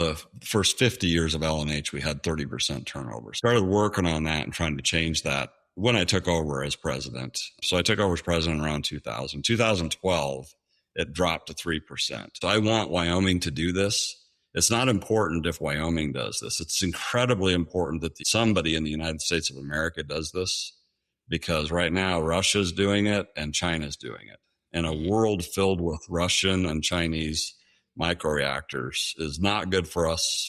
The first 50 years of L&H, we had 30% turnover. Started working on that and trying to change that when I took over as president. So I took over as president around 2000. 2012, it dropped to 3%. So I want Wyoming to do this. It's not important if Wyoming does this. It's incredibly important that somebody in the United States of America does this, because right now Russia's doing it and China's doing it. And a world filled with Russian and Chinese microreactors is not good for us.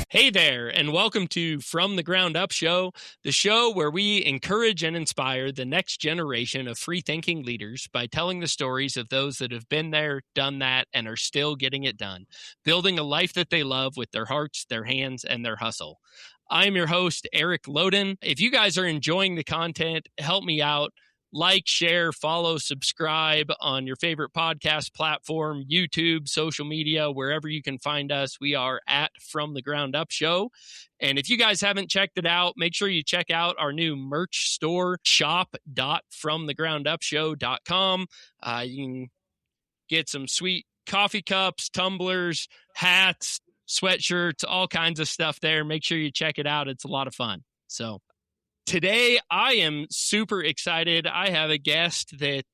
Hey there, and welcome to From the Ground Up Show, the show where we encourage and inspire the next generation of free-thinking leaders by telling the stories of those that have been there, done that, and are still getting it done, building a life that they love with their hearts, their hands, and their hustle. I'm your host, Eric Loden. If you guys are enjoying the content, help me out. Like, share, follow, subscribe on your favorite podcast platform, YouTube, social media, wherever you can find us. We are at From the Ground Up Show. And if you guys haven't checked it out, make sure you check out our new merch store, shop.fromthegroundupshow.com. You can get some sweet coffee cups, tumblers, hats, sweatshirts, all kinds of stuff there. Make sure you check it out. It's a lot of fun. So today, I am super excited. I have a guest that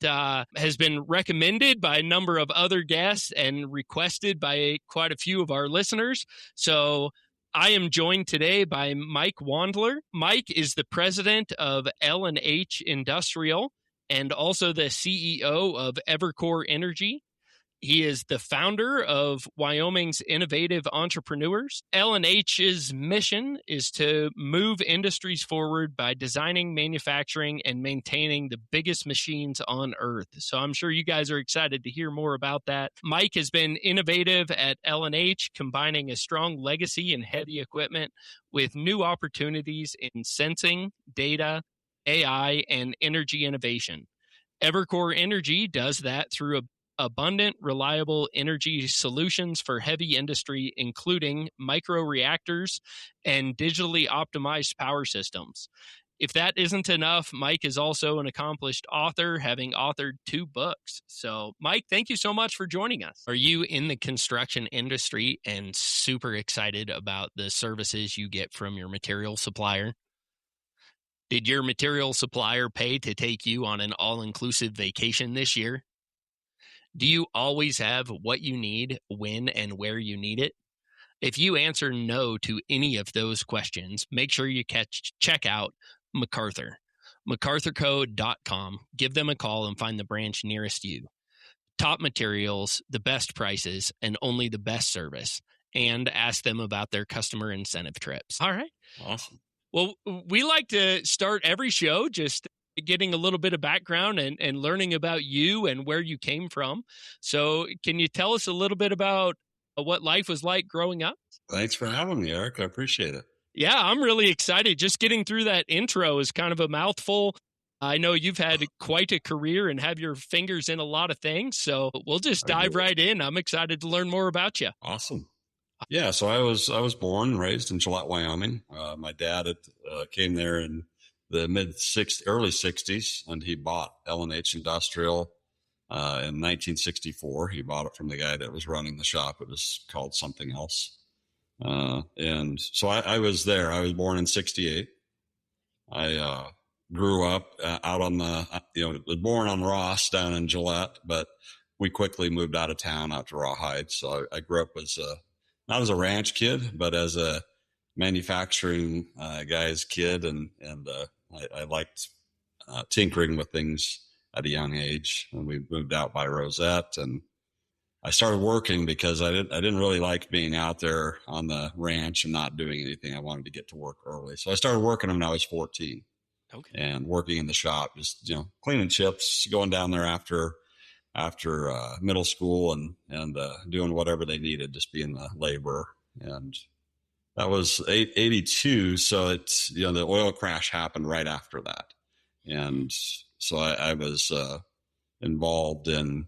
has been recommended by a number of other guests and requested by quite a few of our listeners. So I am joined today by Mike Wandler. Mike is the president of L&H Industrial and also the CEO of Evercore Energy. He is the founder of Wyoming's Innovative Entrepreneurs. L&H's mission is to move industries forward by designing, manufacturing, and maintaining the biggest machines on Earth. So I'm sure you guys are excited to hear more about that. Mike has been innovative at L&H, combining a strong legacy in heavy equipment with new opportunities in sensing, data, AI, and energy innovation. Evercore Energy does that through abundant, reliable energy solutions for heavy industry, including microreactors and digitally optimized power systems. If that isn't enough, Mike is also an accomplished author, having authored 2 books. So, Mike, thank you so much for joining us. Are you in the construction industry and super excited about the services you get from your material supplier? Did your material supplier pay to take you on an all-inclusive vacation this year? Do you always have what you need, when and where you need it? If you answer no to any of those questions, make sure you check out MacArthur. MacArthurCo.com. Give them a call and find the branch nearest you. Top materials, the best prices, and only the best service. And ask them about their customer incentive trips. All right. Awesome. Well, we like to start every show just getting a little bit of background and learning about you and where you came from. So can you tell us a little bit about what life was like growing up? Thanks for having me, Eric. I appreciate it. Yeah, I'm really excited. Just getting through that intro is kind of a mouthful. I know you've had quite a career and have your fingers in a lot of things. So we'll just dive right in. I'm excited to learn more about you. Awesome. Yeah, so I was born and raised in Gillette, Wyoming. My dad came there in the early 60s, and he bought L&H Industrial in 1964. He bought it from the guy that was running the shop. It was called something else. And so I was there. I was born in 68. I grew up out on was born on Ross down in Gillette, but we quickly moved out of town out to Rawhide. So I grew up as not as a ranch kid, but as a manufacturing guy's kid, and I liked tinkering with things at a young age. And we moved out by Rosette, and I started working because I didn't really like being out there on the ranch and not doing anything. I wanted to get to work early, so I started working when I was 14. Okay. And working in the shop, just cleaning chips, going down there after middle school, and doing whatever they needed, just being the laborer. And that was 82. So it's, the oil crash happened right after that. And so I was involved in,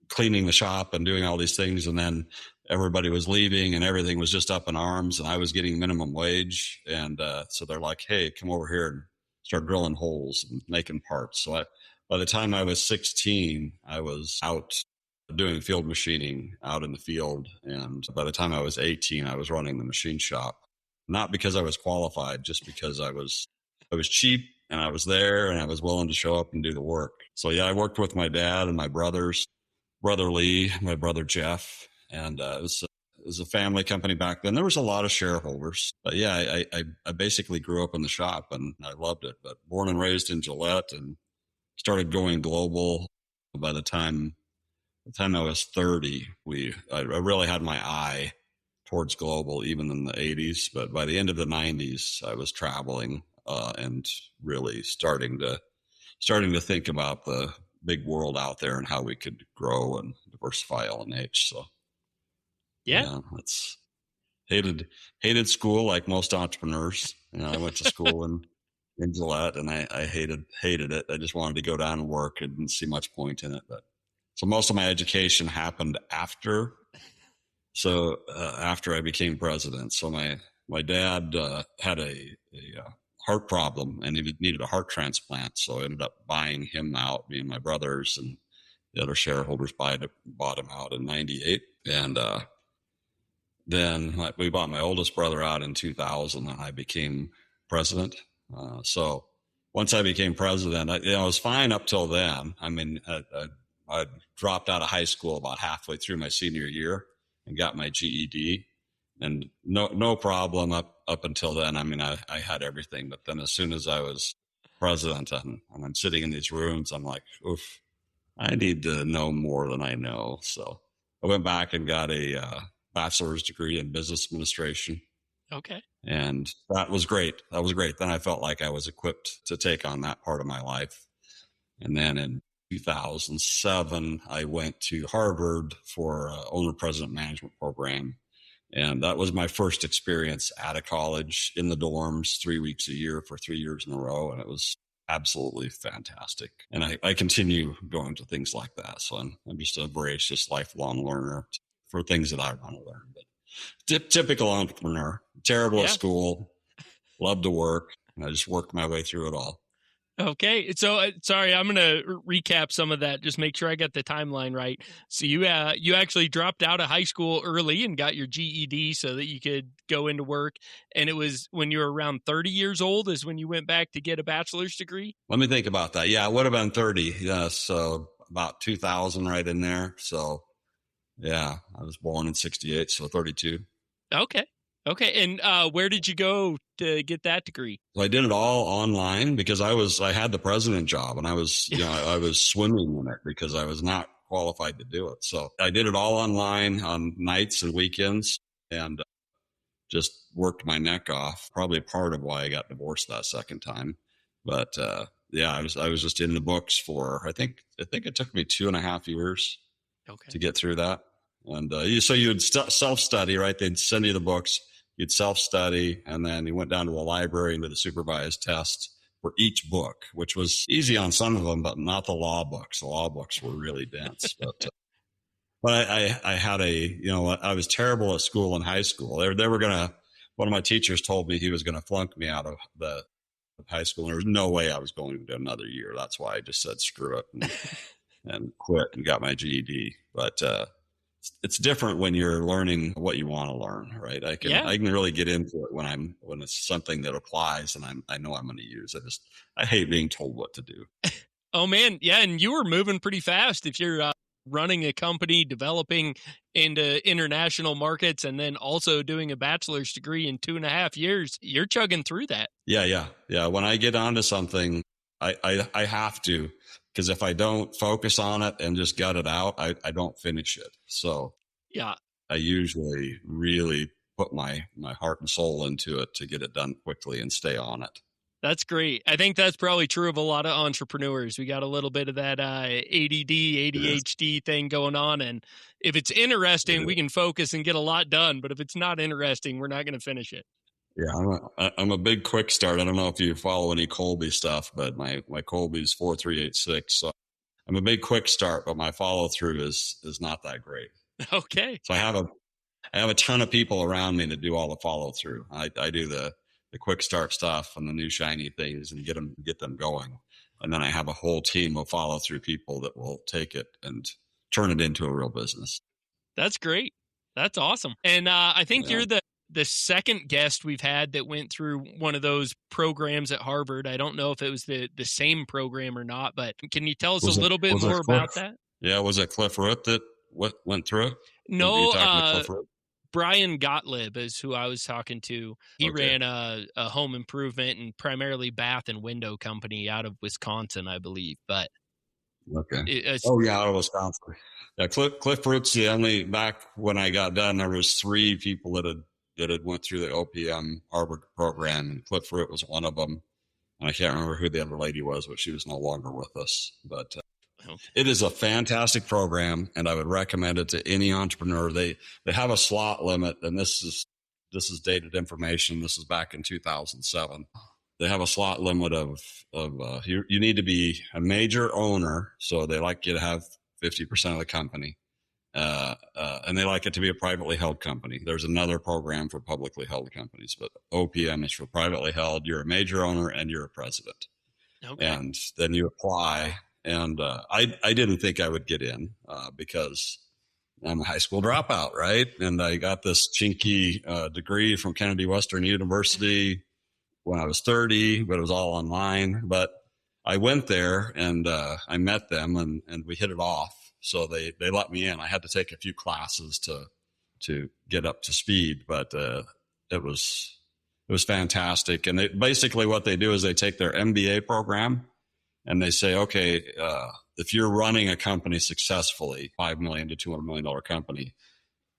cleaning the shop and doing all these things. And then everybody was leaving and everything was just up in arms, and I was getting minimum wage. And so they're like, hey, come over here and start drilling holes and making parts. So by the time I was 16, I was out doing field machining out in the field. And by the time I was 18, I was running the machine shop, not because I was qualified, just because I was cheap and I was there and I was willing to show up and do the work. So yeah, I worked with my dad and my brothers, brother Lee, my brother Jeff, and it was a family company back then. There was a lot of shareholders, but yeah, I basically grew up in the shop and I loved it. But born and raised in Gillette and started going global. By the time I was 30, I really had my eye towards global, even in the 80s. But by the end of the 90s, I was traveling and really starting to think about the big world out there and how we could grow and diversify L&H. So yeah, it's hated school like most entrepreneurs. I went to school in Gillette and I hated it. I just wanted to go down and work. I didn't see much point in it. But so most of my education happened after I became president. So my dad had a heart problem and he needed a heart transplant. So I ended up buying him out, me and my brothers and the other shareholders bought him out in 98. And then we bought my oldest brother out in 2000 and I became president. So once I became president, I was fine up till then. I mean, I dropped out of high school about halfway through my senior year and got my GED. And no problem up until then. I mean, I had everything. But then as soon as I was president and I'm sitting in these rooms, I'm like, oof, I need to know more than I know. So I went back and got a bachelor's degree in business administration. Okay. And that was great. Then I felt like I was equipped to take on that part of my life. And then in 2007, I went to Harvard for owner-president management program. And that was my first experience out of college in the dorms 3 weeks a year for 3 years in a row. And it was absolutely fantastic. And I continue going to things like that. So I'm just a voracious lifelong learner for things that I want to learn. But typical entrepreneur, terrible at school, love to work. And I just worked my way through it all. Okay. So sorry, I'm going to recap some of that. Just make sure I got the timeline right. So you actually dropped out of high school early and got your GED so that you could go into work. And it was when you were around 30 years old is when you went back to get a bachelor's degree? Let me think about that. Yeah, it would have been 30. Yeah, so about 2000 right in there. So yeah, I was born in 68, so 32. Okay. And where did you go to get that degree? So I did it all online because I had the president job and I was swimming in it because I was not qualified to do it. So I did it all online on nights and weekends and just worked my neck off. Probably part of why I got divorced that second time. But yeah, I was just in the books for I think it took me 2.5 years to get through that. And so you'd self-study, right? They'd send you the books. You'd self-study, and then you went down to a library and did a supervised test for each book, which was easy on some of them, but not the law books. The law books were really dense. But I had I was terrible at school in high school. They were one of my teachers told me he was going to flunk me out of the high school. And there was no way I was going to do another year. That's why I just said, screw it and quit and got my GED. But, it's different when you're learning what you want to learn, right? I can really get into it when it's something that applies and I know I'm going to use. I hate being told what to do. Oh man. Yeah. And you were moving pretty fast. If you're running a company, developing into international markets, and then also doing a bachelor's degree in 2.5 years, you're chugging through that. Yeah. When I get onto something, I have to. Because if I don't focus on it and just gut it out, I don't finish it. So yeah, I usually really put my heart and soul into it to get it done quickly and stay on it. That's great. I think that's probably true of a lot of entrepreneurs. We got a little bit of that ADD, ADHD thing going on. And if it's interesting, we can focus and get a lot done. But if it's not interesting, we're not going to finish it. Yeah, I'm a big quick start. I don't know if you follow any Colby stuff, but my Colby is 4386. So I'm a big quick start, but my follow through is not that great. Okay. So I have a ton of people around me that do all the follow through. I do the quick start stuff and the new shiny things and get them going. And then I have a whole team of follow through people that will take it and turn it into a real business. That's great. That's awesome. And I think you're the second guest we've had that went through one of those programs at Harvard. I don't know if it was the same program or not, but can you tell us a little bit more about that? Yeah, was it Cliff Root that went through it? No, Brian Gottlieb is who I was talking to. He ran a home improvement and primarily bath and window company out of Wisconsin, I believe. But out of Wisconsin. Yeah, Cliff Root's the only. Back when I got done, there was 3 people that had went through the OPM Harvard program, and Cliff Root was one of them. And I can't remember who the other lady was, but she was no longer with us. But it is a fantastic program, and I would recommend it to any entrepreneur. They have a slot limit, and this is dated information. This is back in 2007. They have a slot limit of you need to be a major owner, so they like you to have 50% of the company, and they like it to be a privately held company. There's another program for publicly held companies, but OPM is for privately held. You're a major owner and you're a president, and then you apply. And I didn't think I would get in because I'm a high school dropout, right? And I got this chinky degree from Kennedy Western University when I was 30, but it was all online. But I went there and I met them and we hit it off. So they let me in. I had to take a few classes to get up to speed, but it was fantastic. And basically what they do is they take their MBA program and they say, okay, if you're running a company successfully, $5 million to $200 million company,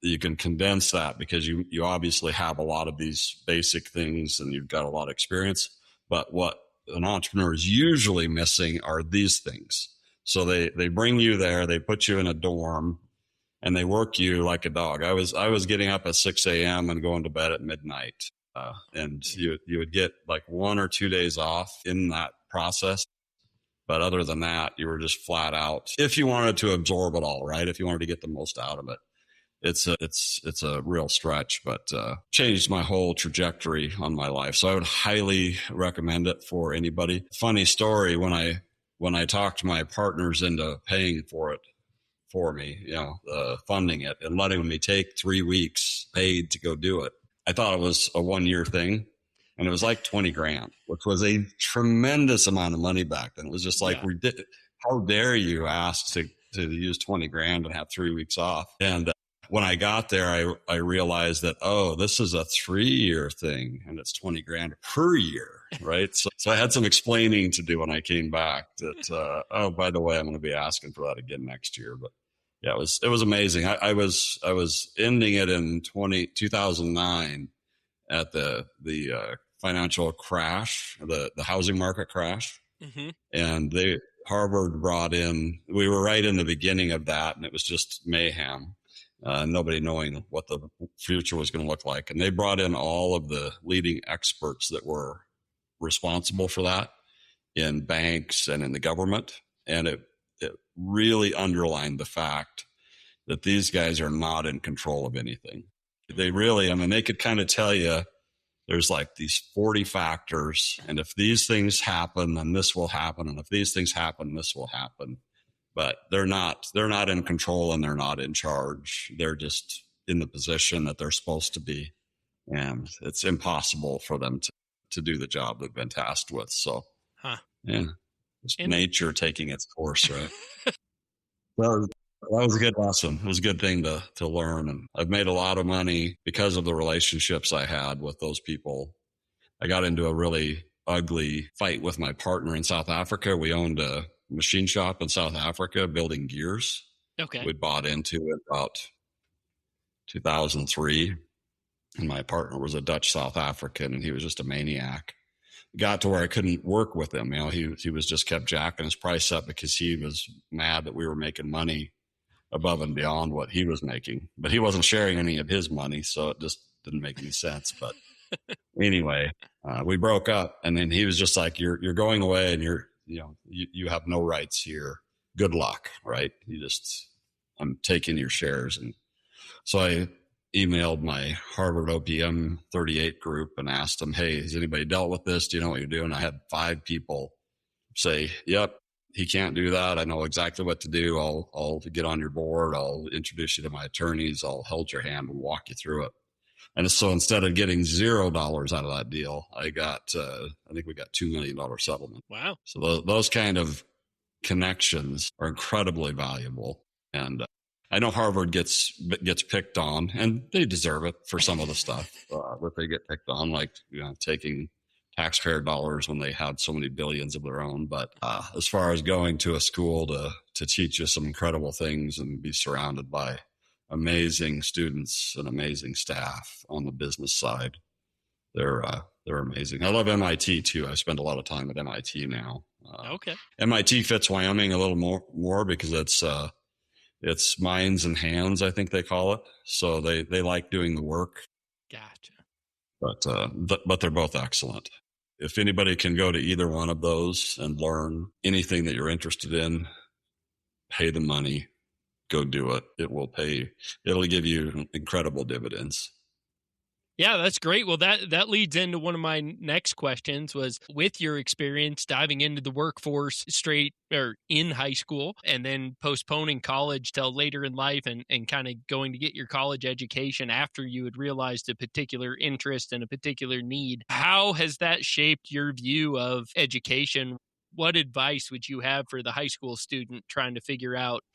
you can condense that because you obviously have a lot of these basic things and you've got a lot of experience. But what an entrepreneur is usually missing are these things. So they bring you there, they put you in a dorm, and they work you like a dog. I was getting up at 6 a.m. and going to bed at midnight, and you would get like 1 or 2 days off in that process. But other than that, you were just flat out. If you wanted to absorb it all, right? If you wanted to get the most out of it, it's a real stretch, but changed my whole trajectory on my life. So I would highly recommend it for anybody. Funny story: when I talked my partners into paying for it for me, funding it and letting me take 3 weeks paid to go do it, I thought it was a 1-year thing. And it was like 20 grand, which was a tremendous amount of money back then. It was just like, how dare you ask to use 20 grand and have 3 weeks off? And when I got there, I realized that, this is a 3-year thing and it's 20 grand per year, right? So I had some explaining to do when I came back that, by the way, I'm going to be asking for that again next year. But yeah, it was amazing. I was ending it in 2009 at the financial crash, the housing market crash. Mm-hmm. And Harvard brought in, we were right in the beginning of that, and it was just mayhem. Nobody knowing what the future was going to look like. And they brought in all of the leading experts that were responsible for that in banks and in the government. And it really underlined the fact that these guys are not in control of anything. They really, they could kind of tell you, there's like these 40 factors, and if these things happen, then this will happen, and if these things happen, this will happen. But they're not in control and they're not in charge. They're just in the position that they're supposed to be, and it's impossible for them to do the job they've been tasked with. So, it's nature taking its course, right? That was a good lesson. It was a good thing to learn. And I've made a lot of money because of the relationships I had with those people. I got into a really ugly fight with my partner in South Africa. We owned a machine shop in South Africa building gears. Okay. We bought into it about 2003. And my partner was a Dutch South African, and he was just a maniac. Got to where I couldn't work with him. He was just kept jacking his price up because he was mad that we were making money above and beyond what he was making, but he wasn't sharing any of his money. So it just didn't make any sense. But anyway, we broke up, and then he was just like, you're going away, and you have no rights here. Good luck. Right. I'm taking your shares. And so emailed my Harvard OPM 38 group and asked them, hey, has anybody dealt with this? Do you know what you're doing? I had 5 people say, yep, he can't do that. I know exactly what to do. I'll get on your board. I'll introduce you to my attorneys. I'll hold your hand and walk you through it. And so instead of getting $0 out of that deal, I think we got $2 million settlement. Wow. So those kind of connections are incredibly valuable. And I know Harvard gets picked on, and they deserve it for some of the stuff that they get picked on, like taking taxpayer dollars when they had so many billions of their own. But as far as going to a school to teach you some incredible things and be surrounded by amazing students and amazing staff on the business side, they're amazing. I love MIT too. I spend a lot of time at MIT now. Okay. MIT fits Wyoming a little more because it's minds and hands, I think they call it. So they like doing the work. Gotcha. But they're both excellent. If anybody can go to either one of those and learn anything that you're interested in, pay the money, go do it. It will pay. It'll give you incredible dividends. Yeah, that's great. Well, that leads into one of my next questions was, with your experience diving into the workforce straight or in high school and then postponing college till later in life and kind of going to get your college education after you had realized a particular interest and a particular need, how has that shaped your view of education? What advice would you have for the high school student trying to figure out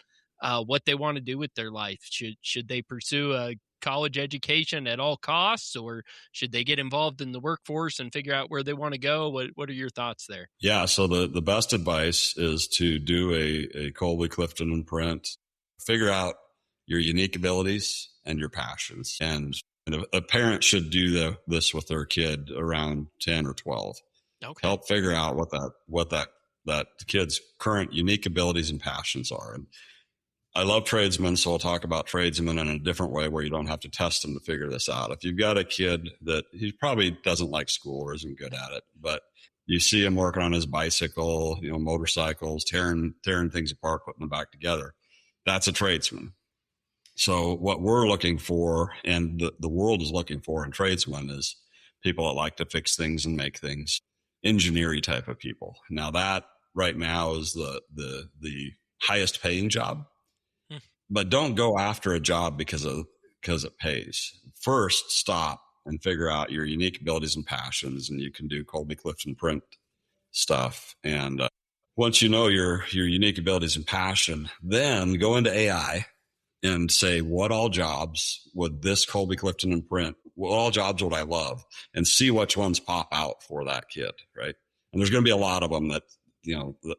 what they want to do with their life? Should they pursue a college education at all costs, or should they get involved in the workforce and figure out where they want to go? What are your thoughts there? Yeah, so the best advice is to do a Colby Clifton and Print. Figure out your unique abilities and your passions. And a parent should do this with their kid around 10 or 12. Okay. Help figure out what that kid's current unique abilities and passions are. And I love tradesmen, so I'll talk about tradesmen in a different way where you don't have to test them to figure this out. If you've got a kid that he probably doesn't like school or isn't good at it, but you see him working on his bicycle, motorcycles, tearing things apart, putting them back together, that's a tradesman. So what we're looking for, and the world is looking for in tradesmen, is people that like to fix things and make things, engineering type of people. Now that right now is the highest paying job. But don't go after a job because it pays. First, stop and figure out your unique abilities and passions, and you can do Colby Clifton Print stuff. And once you know your unique abilities and passion, then go into AI and say, what all jobs would this Colby Clifton and Print, what all jobs would I love? And see which ones pop out for that kid, right? And there's going to be a lot of them that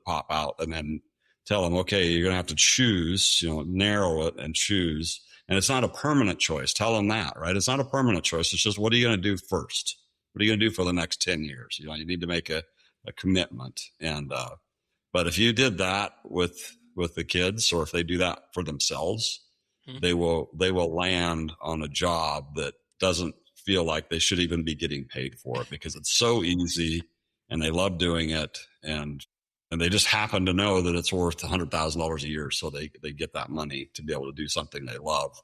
pop out, and then tell them, okay, you're going to have to choose, narrow it and choose. And it's not a permanent choice. Tell them that, right? It's not a permanent choice. It's just, what are you going to do first? What are you going to do for the next 10 years? You need to make a commitment. And, but if you did that with the kids, or if they do that for themselves, they will land on a job that doesn't feel like they should even be getting paid for it, because it's so easy and they love doing it. And they just happen to know that it's worth $100,000 a year. So they get that money to be able to do something they love.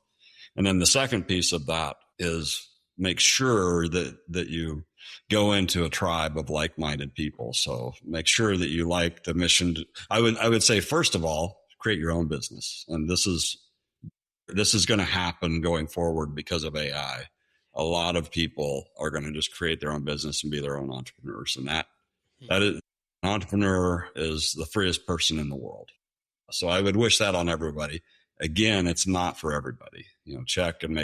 And then the second piece of that is make sure that you go into a tribe of like-minded people. So make sure that you like the mission. I would say, first of all, create your own business. And this is going to happen going forward because of AI. A lot of people are going to just create their own business and be their own entrepreneurs. And that is, an entrepreneur is the freest person in the world. So I would wish that on everybody. Again, it's not for everybody. Check and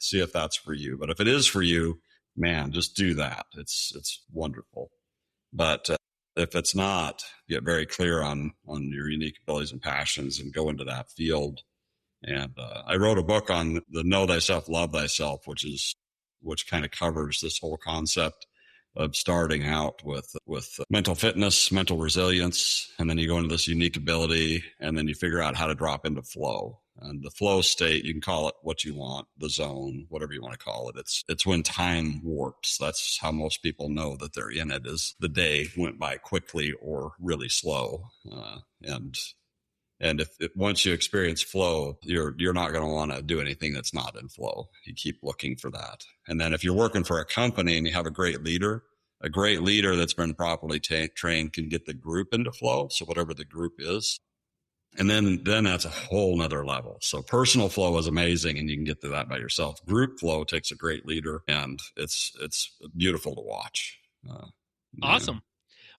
see if that's for you. But if it is for you, man, just do that. It's wonderful. But if it's not, get very clear on your unique abilities and passions and go into that field. And I wrote a book on the Know Thyself, Love Thyself, which kind of covers this whole concept of starting out with mental fitness, mental resilience, and then you go into this unique ability, and then you figure out how to drop into flow. And the flow state, you can call it what you want, the zone, whatever you want to call it. It's when time warps. That's how most people know that they're in it, is the day went by quickly or really slow. And And if once you experience flow, you're not going to want to do anything that's not in flow. You keep looking for that. And then if you're working for a company and you have a great leader that's been properly trained can get the group into flow. So whatever the group is. And then that's a whole nother level. So personal flow is amazing and you can get to that by yourself. Group flow takes a great leader and it's beautiful to watch. Awesome.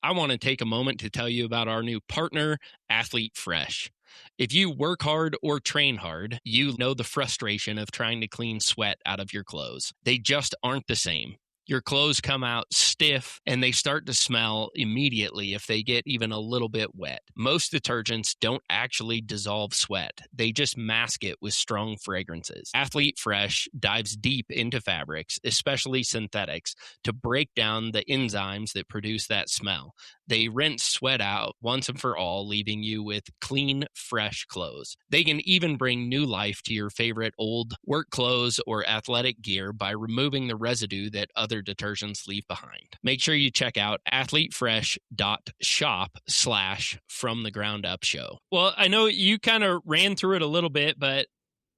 I want to take a moment to tell you about our new partner, Athlete Fresh. If you work hard or train hard, you know the frustration of trying to clean sweat out of your clothes. They just aren't the same. Your clothes come out stiff and they start to smell immediately if they get even a little bit wet. Most detergents don't actually dissolve sweat. They just mask it with strong fragrances. Athlete Fresh dives deep into fabrics, especially synthetics, to break down the enzymes that produce that smell. They rinse sweat out once and for all, leaving you with clean, fresh clothes. They can even bring new life to your favorite old work clothes or athletic gear by removing the residue that other detergents leave behind. Make sure you check out athletefresh.shop/FromTheGroundUpShow. Well, I know you kind of ran through it a little bit, but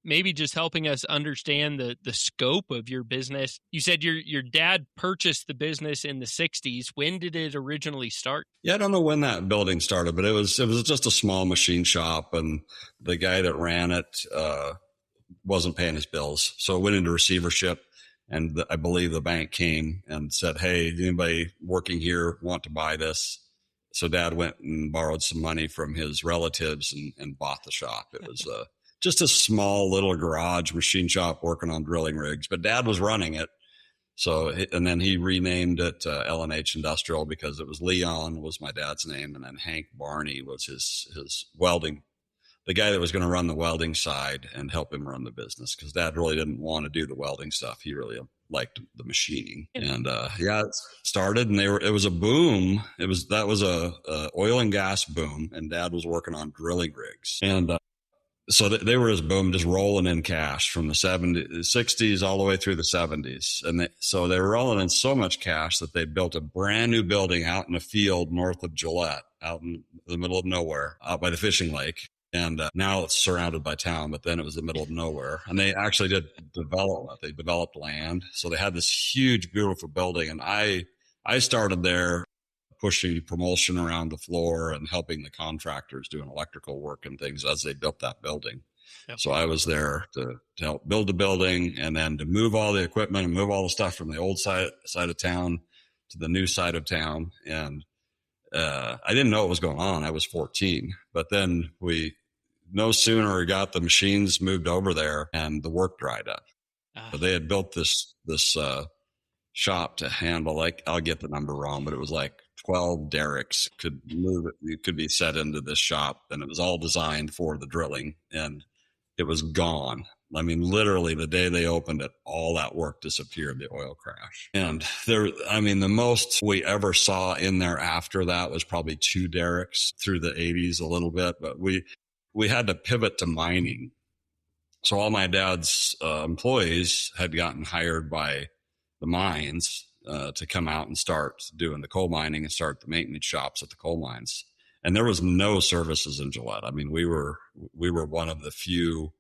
maybe just helping us understand the scope of your business. You said your dad purchased the business in the 60s. When did it originally start? Yeah, I don't know when that building started, but it was just a small machine shop, and the guy that ran it wasn't paying his bills. So it went into receivership, and I believe the bank came and said, hey, anybody working here want to buy this? So Dad went and borrowed some money from his relatives and bought the shop. It was just a small little garage machine shop working on drilling rigs, but Dad was running it. So, and then he renamed it L&H Industrial because it was Leon was my dad's name. And then Hank Barney was his welding, the guy that was going to run the welding side and help him run the business. Cause Dad really didn't want to do the welding stuff. He really liked the machining. And it started and it was a boom. That was a oil and gas boom. And Dad was working on drilling rigs. And so they were as boom, just rolling in cash from the 60s all the way through the 70s. And so they were rolling in so much cash that they built a brand new building out in a field north of Gillette, out in the middle of nowhere, out by the fishing lake. And now it's surrounded by town, but then it was the middle of nowhere. And they actually did development. They developed land. So they had this huge, beautiful building. And I started there pushing propulsion around the floor and helping the contractors doing electrical work and things as they built that building. Yep. So I was there to help build the building and then to move all the equipment and move all the stuff from the old side of town to the new side of town. And I didn't know what was going on. I was 14, but then no sooner got the machines moved over there and the work dried up. But they had built this shop to handle, like, I'll get the number wrong, but it was like 12 derricks could be set into this shop, and it was all designed for the drilling, and it was gone. I mean, literally the day they opened it, all that work disappeared, the oil crash. And the most we ever saw in there after that was probably 2 derricks through the 80s a little bit, but we had to pivot to mining. So all my dad's employees had gotten hired by the mines to come out and start doing the coal mining and start the maintenance shops at the coal mines. And there was no services in Gillette. I mean, we were one of the few.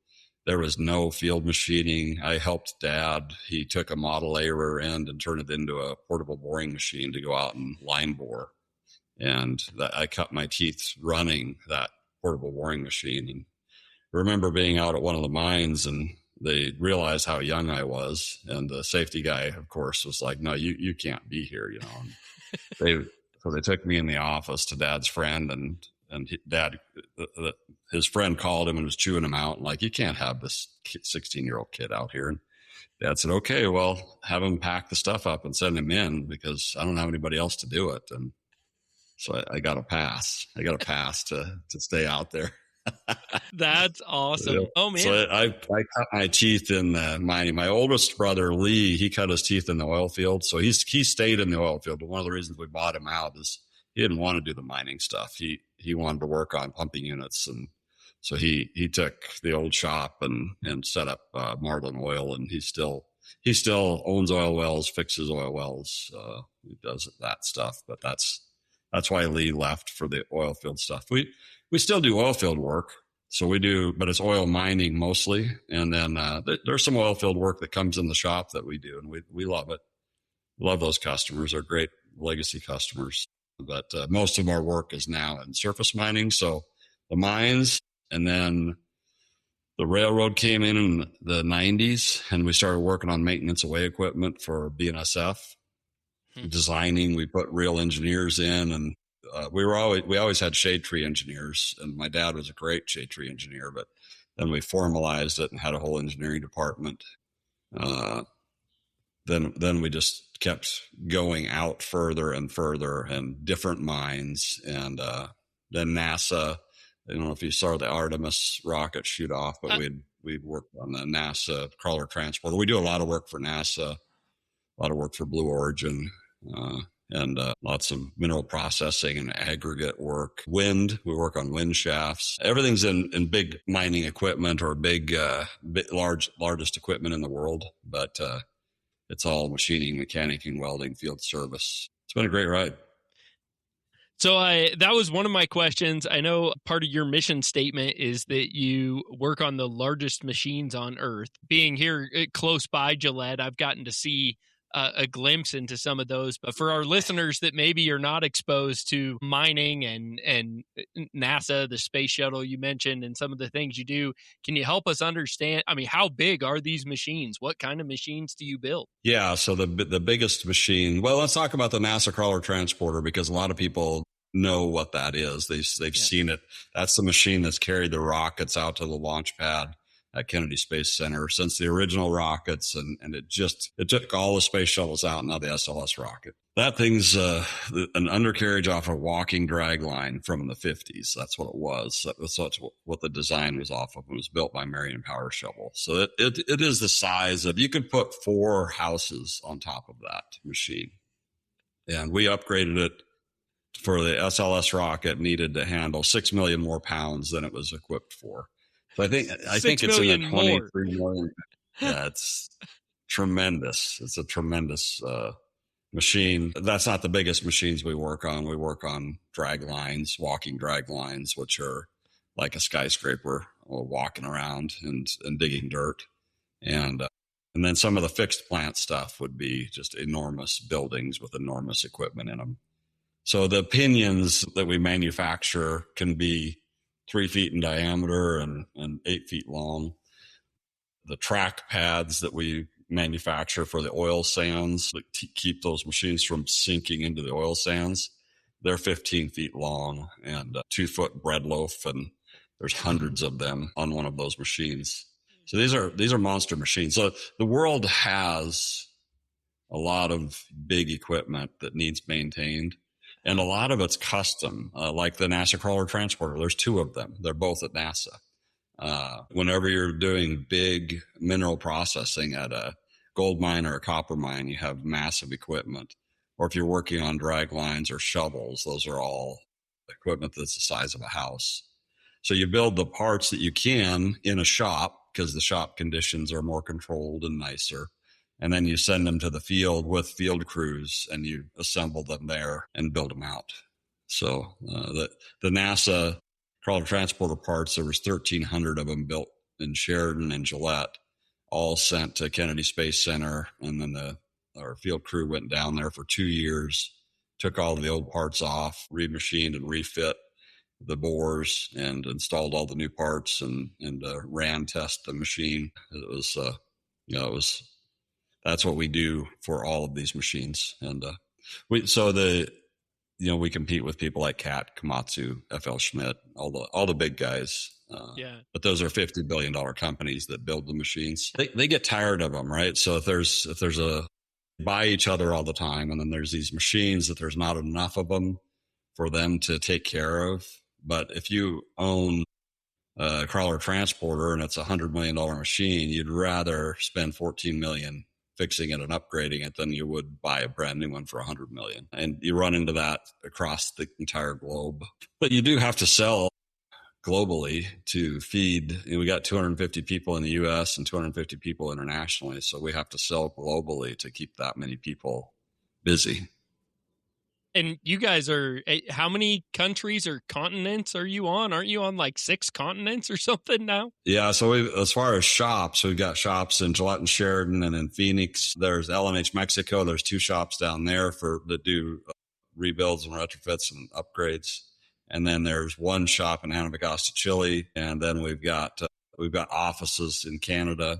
There was no field machining. I helped Dad. He took a Model A rear end and turned it into a portable boring machine to go out and line bore. And I cut my teeth running that portable boring machine. And I remember being out at one of the mines, and they realized how young I was. And the safety guy, of course, was like, no, you can't be here, you know. And so they took me in the office to Dad's friend, and Dad, his friend called him and was chewing him out, and like, you can't have this 16-year-old kid out here. And Dad said, okay, well, have him pack the stuff up and send him in because I don't have anybody else to do it. And so I got a pass. I got a pass to stay out there. That's awesome. Yeah. Oh man. So I cut my teeth in the mining. My oldest brother, Lee, he cut his teeth in the oil field. So he stayed in the oil field. But one of the reasons we bought him out is he didn't want to do the mining stuff. He wanted to work on pumping units. And so he took the old shop and set up Marlin Oil, and he still owns oil wells, fixes oil wells. He does that stuff, but that's That's why Lee left for the oil field stuff. We still do oil field work. So we do, but it's oil mining mostly. And then there's some oil field work that comes in the shop that we do, and we love it. Love those customers. They're great legacy customers. But most of our work is now in surface mining. So the mines, and then the railroad came in the 90s, and we started working on maintenance away equipment for BNSF. Designing, we put real engineers in, and we always had shade tree engineers, and my dad was a great shade tree engineer, but then we formalized it and had a whole engineering department. Then we just kept going out further and further, and different mines, and then NASA. I don't know if you saw the Artemis rocket shoot off, but we'd worked on the NASA crawler transporter. We do a lot of work for NASA, a lot of work for Blue Origin. And lots of mineral processing and aggregate work. Wind, we work on wind shafts. Everything's in big mining equipment, or largest equipment in the world, but it's all machining, mechanicing, welding, field service. It's been a great ride. So that was one of my questions. I know part of your mission statement is that you work on the largest machines on Earth. Being here close by Gillette, I've gotten to see a glimpse into some of those. But for our listeners that maybe are not exposed to mining and NASA, the space shuttle you mentioned, and some of the things you do, can you help us understand? I mean, how big are these machines? What kind of machines do you build? Yeah, so the biggest machine. Well, let's talk about the NASA crawler transporter, because a lot of people know what that is. They've seen it. That's the machine that's carried the rockets out to the launch pad at Kennedy Space Center since the original rockets, and it took all the space shuttles out, now the SLS rocket. That thing's an undercarriage off a walking drag line from the 50s. That's what it was. That's what the design was off of. It was built by Marion Power Shovel. So it is the size of, you could put 4 houses on top of that machine. And we upgraded it for the SLS rocket, needed to handle 6 million more pounds than it was equipped for. So I think it's in the 23 million. Yeah, it's tremendous. It's a tremendous machine. That's not the biggest machines we work on. We work on drag lines, walking drag lines, which are like a skyscraper, walking around and digging dirt. And then some of the fixed plant stuff would be just enormous buildings with enormous equipment in them. So the pinions that we manufacture can be 3 feet in diameter and 8 feet long. The track pads that we manufacture for the oil sands that keep those machines from sinking into the oil sands, they're 15 feet long and 2-foot bread loaf, and there's hundreds of them on one of those machines. So these are monster machines. So the world has a lot of big equipment that needs maintained. And a lot of it's custom, like the NASA crawler transporter. There's 2 of them. They're both at NASA. Whenever you're doing big mineral processing at a gold mine or a copper mine, you have massive equipment. Or if you're working on drag lines or shovels, those are all equipment that's the size of a house. So you build the parts that you can in a shop, because the shop conditions are more controlled and nicer. And then you send them to the field with field crews, and you assemble them there and build them out. So the NASA crawler transporter parts, there was 1,300 of them built in Sheridan and Gillette, all sent to Kennedy Space Center. And then our field crew went down there for 2 years, took all the old parts off, remachined and refit the bores, and installed all the new parts and ran test the machine. It was, that's what we do for all of these machines. And we compete with people like Cat, Komatsu, FL Schmidt, all the big guys. But those are $50 billion companies that build the machines. They get tired of them, right? So if there's buy each other all the time, and then there's these machines that there's not enough of them for them to take care of. But if you own a crawler transporter and it's $100 million machine, you'd rather spend $14 million fixing it and upgrading it than you would buy a brand new one for $100 million. And you run into that across the entire globe. But you do have to sell globally to feed. We got 250 people in the U.S. and 250 people internationally. So we have to sell globally to keep that many people busy. And you guys are, how many countries or continents are you on? Aren't you on like 6 continents or something now? Yeah. So as far as shops, we've got shops in Gillette and Sheridan and in Phoenix. There's LNH Mexico. There's 2 shops down there that do rebuilds and retrofits and upgrades. And then there's 1 shop in Antofagasta, Chile. And then we've got offices in Canada.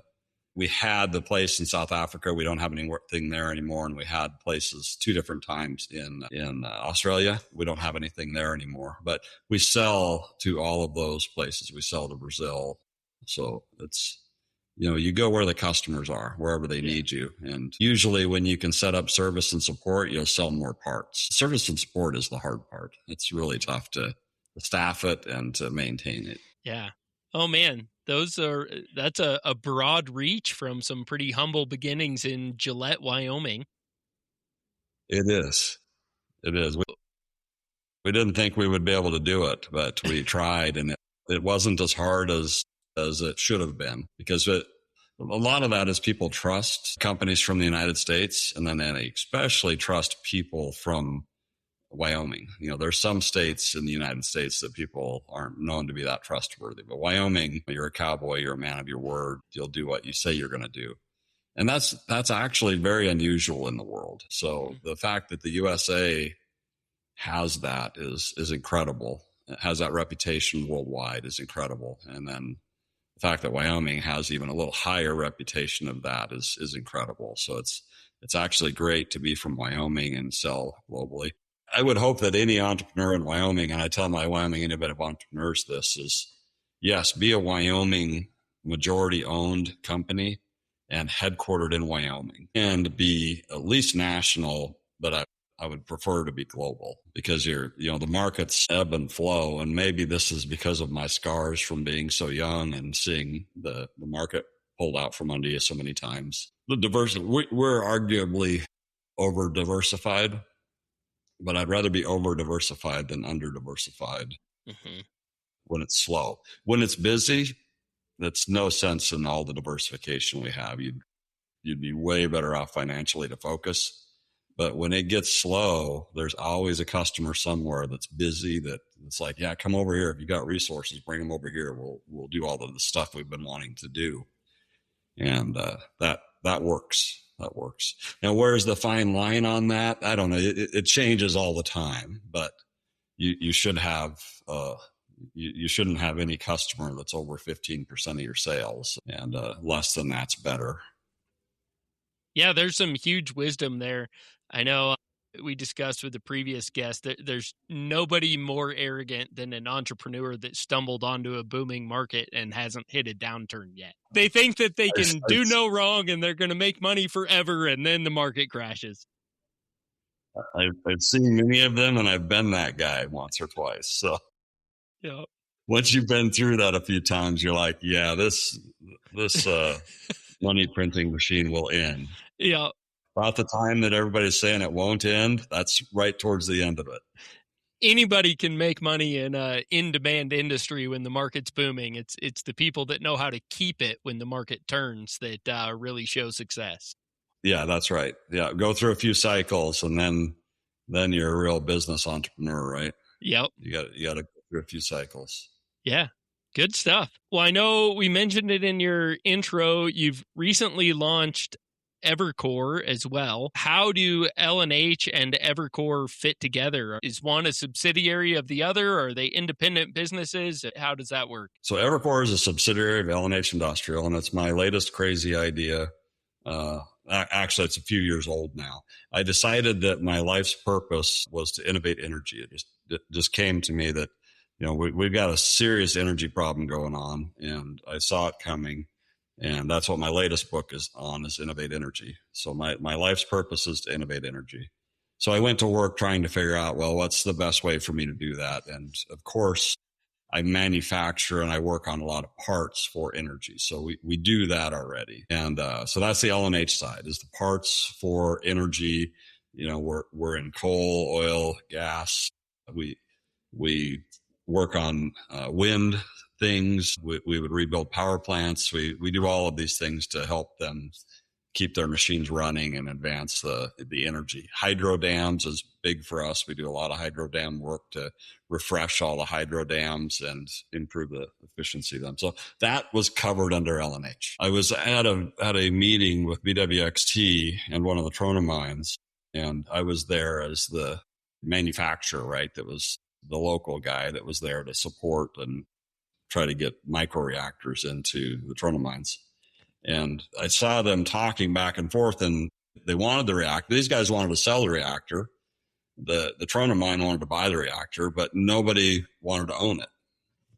We had the place in South Africa. We don't have anything there anymore. And we had places 2 different times in Australia. We don't have anything there anymore, but we sell to all of those places. We sell to Brazil. So it's, you go where the customers are, wherever they need you. And usually when you can set up service and support, you'll sell more parts. Service and support is the hard part. It's really tough to staff it and to maintain it. Yeah. Oh man, that's a broad reach from some pretty humble beginnings in Gillette, Wyoming. It is. We didn't think we would be able to do it, but we tried, and it wasn't as hard as it should have been, because a lot of that is people trust companies from the United States, and then they especially trust people from Wyoming. There's some states in the United States that people aren't known to be that trustworthy, but Wyoming, you're a cowboy, you're a man of your word. You'll do what you say you're going to do. And that's actually very unusual in the world. So the fact that the USA has that is incredible. It has that reputation worldwide is incredible. And then the fact that Wyoming has even a little higher reputation of that is incredible. So it's actually great to be from Wyoming and sell globally. I would hope that any entrepreneur in Wyoming, and I tell my Wyoming innovative entrepreneurs this, is yes, be a Wyoming majority owned company and headquartered in Wyoming, and be at least national, but I would prefer to be global, because the markets ebb and flow. And maybe this is because of my scars from being so young and seeing the market pulled out from under you so many times. The diversity, we're arguably over diversified, but I'd rather be over diversified than under diversified when it's slow. When it's busy, that's no sense in all the diversification we have. You'd be way better off financially to focus. But when it gets slow, there's always a customer somewhere that's busy, that's like, yeah, come over here. If you got resources, bring them over here. We'll do all of the stuff we've been wanting to do. And that works. That works. Now, where's the fine line on that? I don't know. It changes all the time, but you should have you shouldn't have any customer that's over 15% of your sales, and less than that's better. Yeah, there's some huge wisdom there. I know we discussed with the previous guest that there's nobody more arrogant than an entrepreneur that stumbled onto a booming market and hasn't hit a downturn yet. They think that they can do no wrong and they're going to make money forever, and then the market crashes. I've seen many of them, and I've been that guy once or twice. So yeah. Once you've been through that a few times, you're like, yeah, this money printing machine will end. Yeah. About the time that everybody's saying it won't end, that's right towards the end of it. Anybody can make money in a in-demand industry when the market's booming. It's the people that know how to keep it when the market turns that really show success. Yeah, that's right. Yeah, go through a few cycles, and then you're a real business entrepreneur, right? Yep. You got to go through a few cycles. Yeah. Good stuff. Well, I know we mentioned it in your intro. You've recently launched Evercore as well. How do L&H and Evercore fit together? Is one a subsidiary of the other? Are they independent businesses? How does that work? So Evercore is a subsidiary of L&H Industrial, and it's my latest crazy idea. Actually, it's a few years old now. I decided that my life's purpose was to innovate energy. It just came to me that, we've got a serious energy problem going on, and I saw it coming. And that's what my latest book is Innovate Energy. So my life's purpose is to innovate energy. So I went to work trying to figure out, well, what's the best way for me to do that? And of course, I manufacture and I work on a lot of parts for energy. So we do that already. And so that's the L&H side, is the parts for energy. We're in coal, oil, gas. We work on wind things. We would rebuild power plants. We do all of these things to help them keep their machines running and advance the energy. Hydro dams is big for us. We do a lot of hydro dam work to refresh all the hydro dams and improve the efficiency of them. So that was covered under LNH. I was at a meeting with BWXT and one of the trona mines, and I was there as the manufacturer, right? That was the local guy that was there to support and try to get microreactors into the trona mines. And I saw them talking back and forth, and they wanted the reactor. These guys wanted to sell the reactor. The trona mine wanted to buy the reactor, but nobody wanted to own it.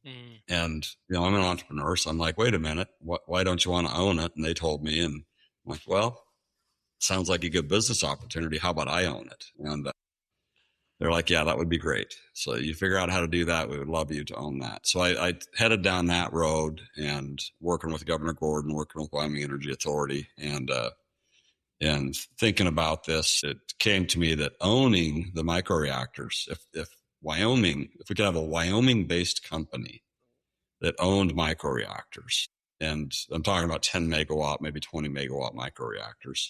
Mm. And, I'm an entrepreneur, so I'm like, wait a minute, why don't you want to own it? And they told me, and I'm like, well, sounds like a good business opportunity. How about I own it? And they're like, yeah, that would be great. So you figure out how to do that. We would love you to own that. So I headed down that road and working with Governor Gordon, working with Wyoming Energy Authority, and thinking about this, it came to me that owning the microreactors, if we could have a Wyoming-based company that owned microreactors, and I'm talking about 10 megawatt, maybe 20 megawatt microreactors,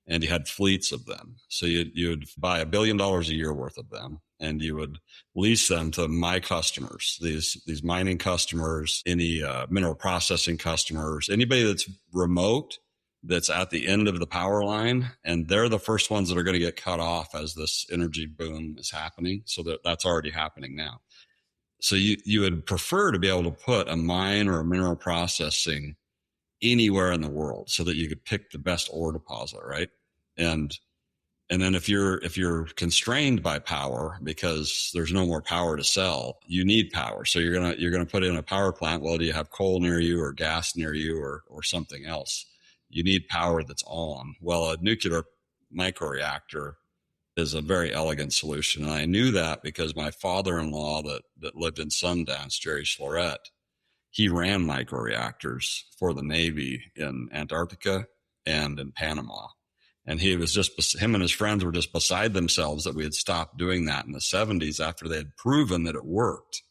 and you had fleets of them. So you'd buy $1 billion a year worth of them, and you would lease them to my customers, these mining customers, any mineral processing customers, anybody that's remote, that's at the end of the power line, and they're the first ones that are going to get cut off as this energy boom is happening. So that's already happening now. So you would prefer to be able to put a mine or a mineral processing anywhere in the world so that you could pick the best ore deposit, right? And then if you're constrained by power because there's no more power to sell, you need power. So you're gonna put in a power plant. Well, do you have coal near you or gas near you or something else? You need power that's on. Well, a nuclear microreactor is a very elegant solution. And I knew that because my father-in-law that lived in Sundance, Jerry Schloret, he ran microreactors for the Navy in Antarctica and in Panama. And him and his friends were just beside themselves that we had stopped doing that in the 70s after they had proven that it worked.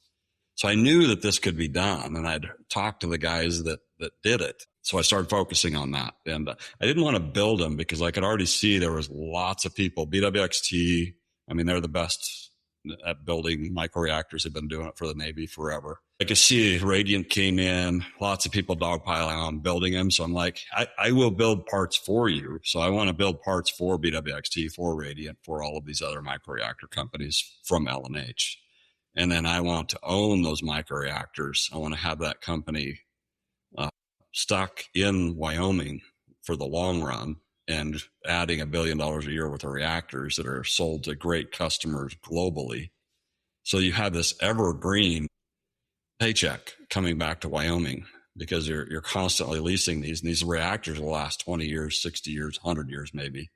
So I knew that this could be done, and I'd talked to the guys that did it. So I started focusing on that. And I didn't want to build them because I could already see there was lots of people. BWXT, they're the best at building microreactors. They've been doing it for the Navy forever. I could see Radiant came in, lots of people dogpiling on building them. So I'm like, I will build parts for you. So I want to build parts for BWXT, for Radiant, for all of these other microreactor companies from LNH. And then I want to own those microreactors. I want to have that company stuck in Wyoming for the long run and adding $1 billion a year worth of reactors that are sold to great customers globally. So you have this evergreen paycheck coming back to Wyoming because you're constantly leasing these, and these reactors will last 20 years, 60 years, 100 years maybe.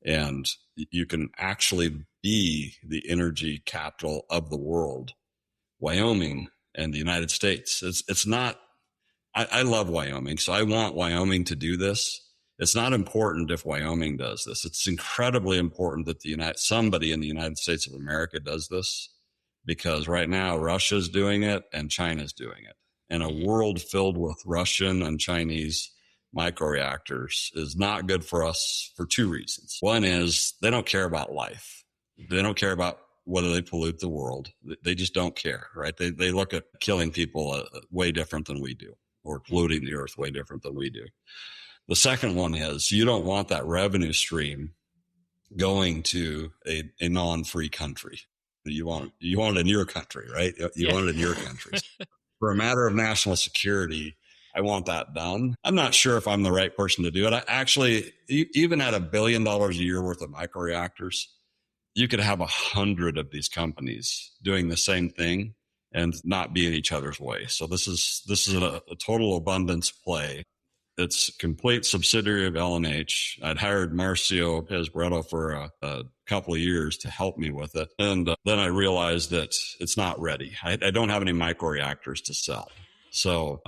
And you can actually be the energy capital of the world, Wyoming and the United States. It's not, I love Wyoming, so I want Wyoming to do this. It's not important if Wyoming does this. It's incredibly important that somebody in the United States of America does this, because right now Russia's doing it and China's doing it. And a world filled with Russian and Chinese microreactors is not good for us for two reasons. One is they don't care about life. They don't care about whether they pollute the world. They just don't care, right? They look at killing people way different than we do, or polluting the earth way different than we do. The second one is you don't want that revenue stream going to a non-free country. You want it in your country, right? You want it in your country. For a matter of national security, I want that done. I'm not sure if I'm the right person to do it. I actually, even at $1 billion a year worth of microreactors, you could have 100 of these companies doing the same thing and not be in each other's way. So this is a total abundance play. It's a complete subsidiary of LNH. I'd hired Marcio Pez-Bretto for a couple of years to help me with it. And then I realized that it's not ready. I don't have any microreactors to sell. So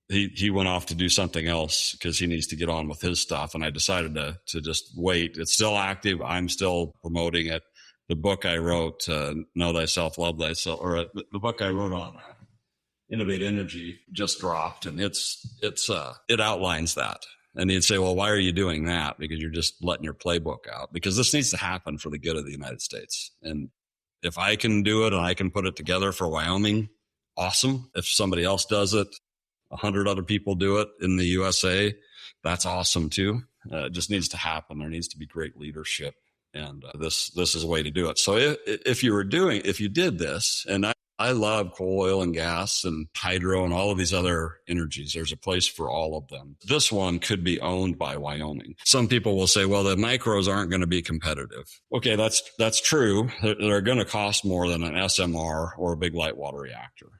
he went off to do something else because he needs to get on with his stuff. And I decided to just wait. It's still active. I'm still promoting it. The book I wrote, Know Thyself, Love Thyself, or the book I wrote on Innovate Energy just dropped, and it outlines that. And you'd say, well, why are you doing that? Because you're just letting your playbook out, because this needs to happen for the good of the United States. And if I can do it and I can put it together for Wyoming, awesome. If somebody else does it, 100 other people do it in the USA, that's awesome too. It just needs to happen. There needs to be great leadership. And this is a way to do it. So if you did this, and I love coal, oil, and gas and hydro and all of these other energies. There's a place for all of them. This one could be owned by Wyoming. Some people will say, well, the micros aren't going to be competitive. Okay, that's true. They're going to cost more than an SMR or a big light water reactor.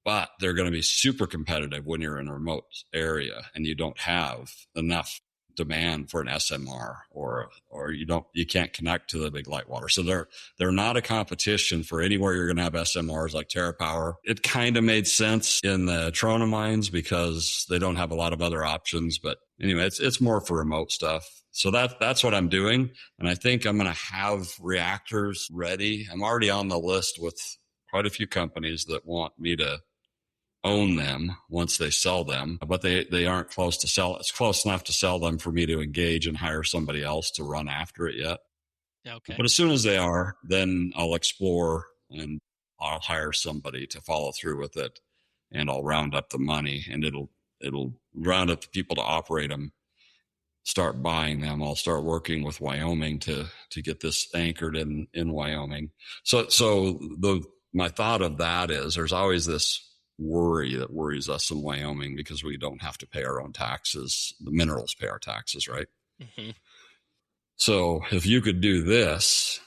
But they're going to be super competitive when you're in a remote area and you don't have enough demand for an SMR or you can't connect to the big light water. So they're not a competition for anywhere you're going to have SMRs like TerraPower. It kind of made sense in the Trona mines because they don't have a lot of other options. But anyway, it's more for remote stuff. So that's what I'm doing. And I think I'm going to have reactors ready. I'm already on the list with quite a few companies that want me to own them once they sell them, but they aren't close to sell. It's close enough to sell them for me to engage and hire somebody else to run after it yet. Okay. But as soon as they are, then I'll explore and I'll hire somebody to follow through with it, and I'll round up the money, and it'll round up the people to operate them, start buying them. I'll start working with Wyoming to get this anchored in Wyoming. So my thought of that is there's always this worry that worries us in Wyoming because we don't have to pay our own taxes. The minerals pay our taxes, right? Mm-hmm. So if you could do this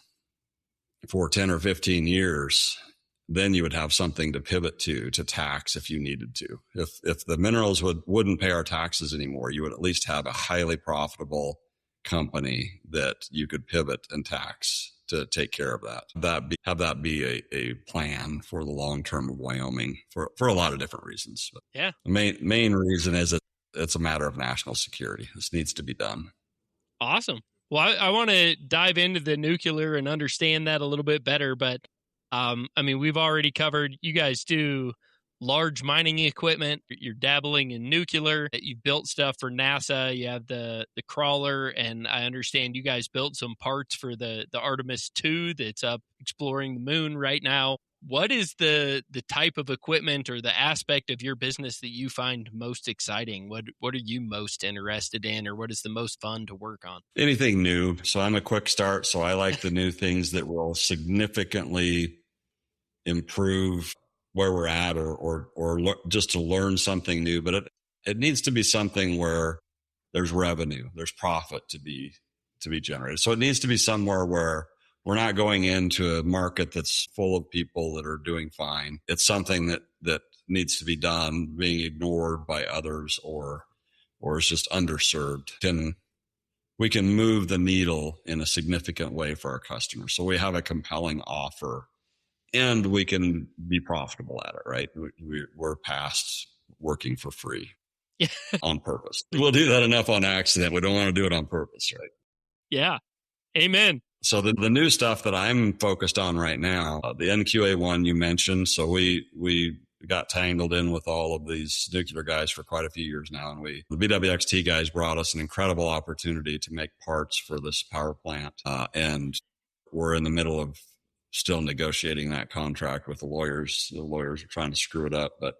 for 10 or 15 years, then you would have something to pivot to tax if you needed to. If the minerals wouldn't pay our taxes anymore, you would at least have a highly profitable company that you could pivot and tax to take care of that. Have that be a plan for the long term of Wyoming for a lot of different reasons. But yeah. The main reason is it's a matter of national security. This needs to be done. Awesome. Well, I want to dive into the nuclear and understand that a little bit better. But we've already covered, you guys do large mining equipment. You're dabbling in nuclear. You've built stuff for NASA. You have the crawler, and I understand you guys built some parts for the Artemis 2 that's up exploring the moon right now. What is the type of equipment or the aspect of your business that you find most exciting? What are you most interested in, or what is the most fun to work on? Anything new. So I'm a quick start. So I like the new things that will significantly improve where we're at or just to learn something new. But it needs to be something where there's revenue, there's profit to be generated. So it needs to be somewhere where we're not going into a market that's full of people that are doing fine. It's something that needs to be done, being ignored by others or is just underserved. We can move the needle in a significant way for our customers. So we have a compelling offer and we can be profitable at it, right? We're past working for free on purpose. We'll do that enough on accident. We don't want to do it on purpose, right? Yeah. Amen. So the new stuff that I'm focused on right now, the NQA1 you mentioned. So we got tangled in with all of these nuclear guys for quite a few years now. And the BWXT guys brought us an incredible opportunity to make parts for this power plant. And we're in the middle of still negotiating that contract with the lawyers. The lawyers are trying to screw it up, but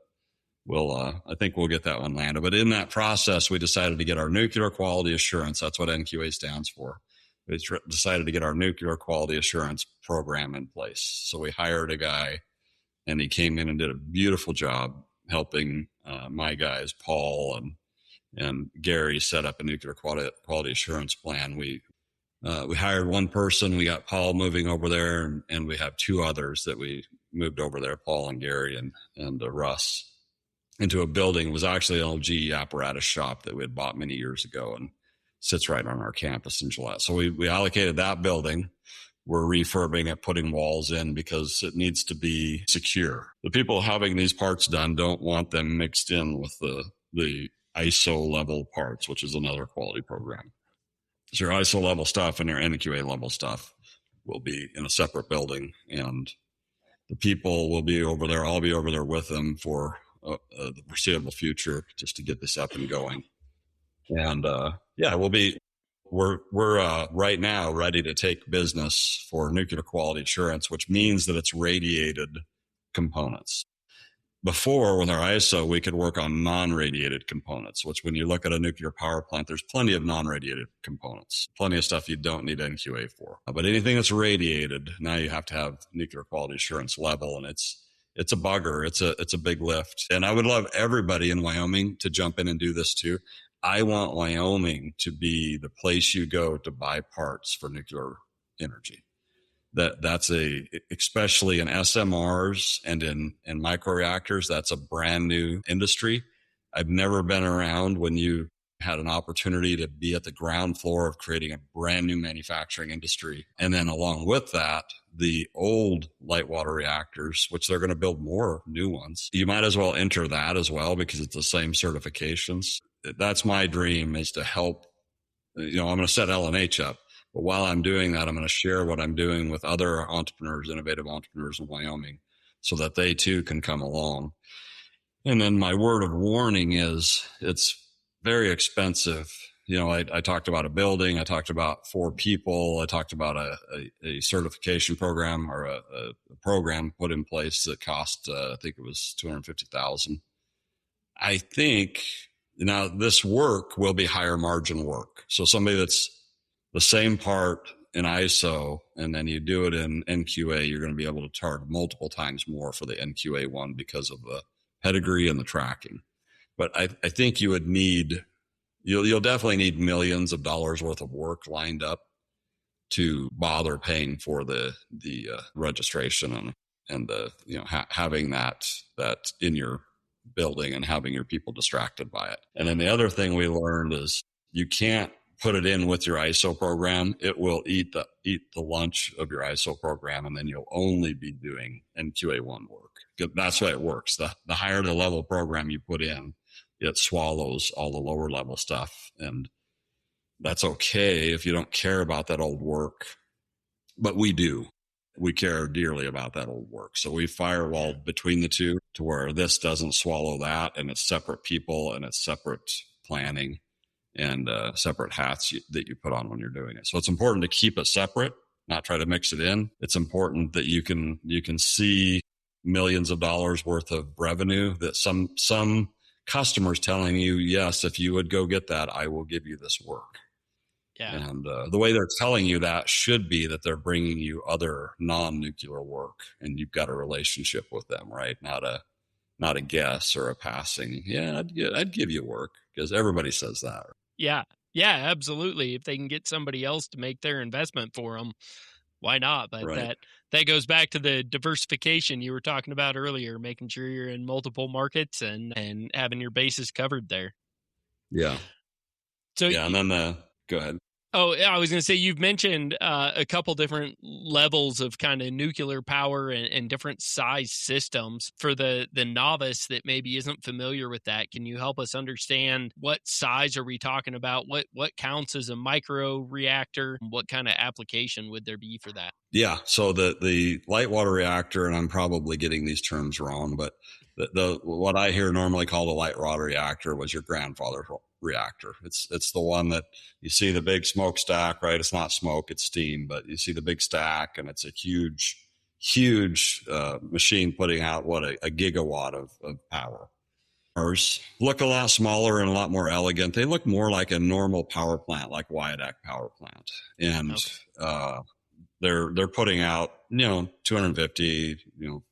I think we'll get that one landed. But in that process, we decided to get our nuclear quality assurance. That's what NQA stands for. We decided to get our nuclear quality assurance program in place. So we hired a guy, and he came in and did a beautiful job helping my guys, Paul and Gary, set up a nuclear quality assurance plan. We hired one person. We got Paul moving over there, and we have two others that we moved over there, Paul and Gary and Russ, into a building. It was actually an old GE apparatus shop that we had bought many years ago and sits right on our campus in Gillette. So we allocated that building. We're refurbing it, putting walls in because it needs to be secure. The people having these parts done don't want them mixed in with the ISO level parts, which is another quality program. So your ISO level stuff and your NQA level stuff will be in a separate building, and the people will be over there. I'll be over there with them for the foreseeable future just to get this up and going. And we're right now ready to take business for nuclear quality assurance, which means that it's radiated components. Before, with our ISO, we could work on non-radiated components, which when you look at a nuclear power plant, there's plenty of non-radiated components, plenty of stuff you don't need NQA for. But anything that's radiated, now you have to have nuclear quality assurance level, and it's a bugger. It's a big lift. And I would love everybody in Wyoming to jump in and do this too. I want Wyoming to be the place you go to buy parts for nuclear energy. That's especially in SMRs and in microreactors, that's a brand new industry. I've never been around when you had an opportunity to be at the ground floor of creating a brand new manufacturing industry. And then along with that, the old light water reactors, which they're going to build more new ones. You might as well enter that as well because it's the same certifications. That's my dream, is to help. I'm going to set LNH up. But while I'm doing that, I'm going to share what I'm doing with other entrepreneurs, innovative entrepreneurs in Wyoming, so that they too can come along. And then my word of warning is it's very expensive. I talked about a building. I talked about 4 people. I talked about a certification program, or a program put in place that cost, I think it was $250,000. I think now this work will be higher margin work. So somebody that's the same part in ISO, and then you do it in NQA, you're going to be able to charge multiple times more for the NQA one because of the pedigree and the tracking. But I think you would need, you'll definitely need millions of dollars worth of work lined up to bother paying for the registration and the having that in your building and having your people distracted by it. And then the other thing we learned is you can't put it in with your ISO program. It will eat the lunch of your ISO program, and then you'll only be doing NQA1 work. That's why it works. The higher the level program you put in, it swallows all the lower level stuff. And that's okay if you don't care about that old work. But we do. We care dearly about that old work. So we firewalled between the two to where this doesn't swallow that, and it's separate people and it's separate planning and separate hats that you put on when you're doing it. So it's important to keep it separate, not try to mix it in. It's important that you can see millions of dollars worth of revenue, that some customers telling you, yes, if you would go get that, I will give you this work. Yeah. And the way they're telling you that should be that they're bringing you other non-nuclear work, and you've got a relationship with them, right? Not a guess or a passing. Yeah, I'd give you work, because everybody says that. Yeah. Yeah, absolutely. If they can get somebody else to make their investment for them, why not? But right. that goes back to the diversification you were talking about earlier, making sure you're in multiple markets and having your bases covered there. Yeah. So yeah, and then go ahead. Oh, yeah, I was going to say, you've mentioned a couple different levels of kind of nuclear power and different size systems. For the novice that maybe isn't familiar with that, can you help us understand what size are we talking about? What counts as a micro reactor? What kind of application would there be for that? Yeah, so the light water reactor, and I'm probably getting these terms wrong, but the what I hear normally called a light water reactor was your grandfather's reactor. It's the one that you see the big smokestack, right? It's not smoke, it's steam, but you see the big stack, and it's a huge machine putting out a gigawatt of power. Ours look a lot smaller and a lot more elegant. They look more like a normal power plant, like Wyodak power plant, and okay. They're putting out 250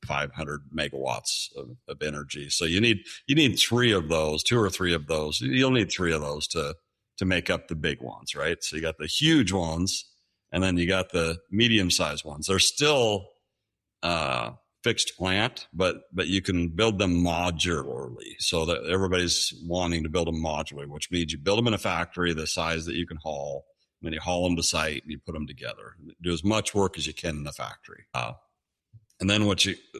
500 megawatts of energy. So you need 3 of those, 2 or 3 of those. You'll need 3 of those to make up the big ones, right? So you got the huge ones, and then you got the medium sized ones. They're still fixed plant, but you can build them modularly. So that everybody's wanting to build them modularly, which means you build them in a factory the size that you can haul. And then you haul them to site and you put them together. Do as much work as you can in the factory. And then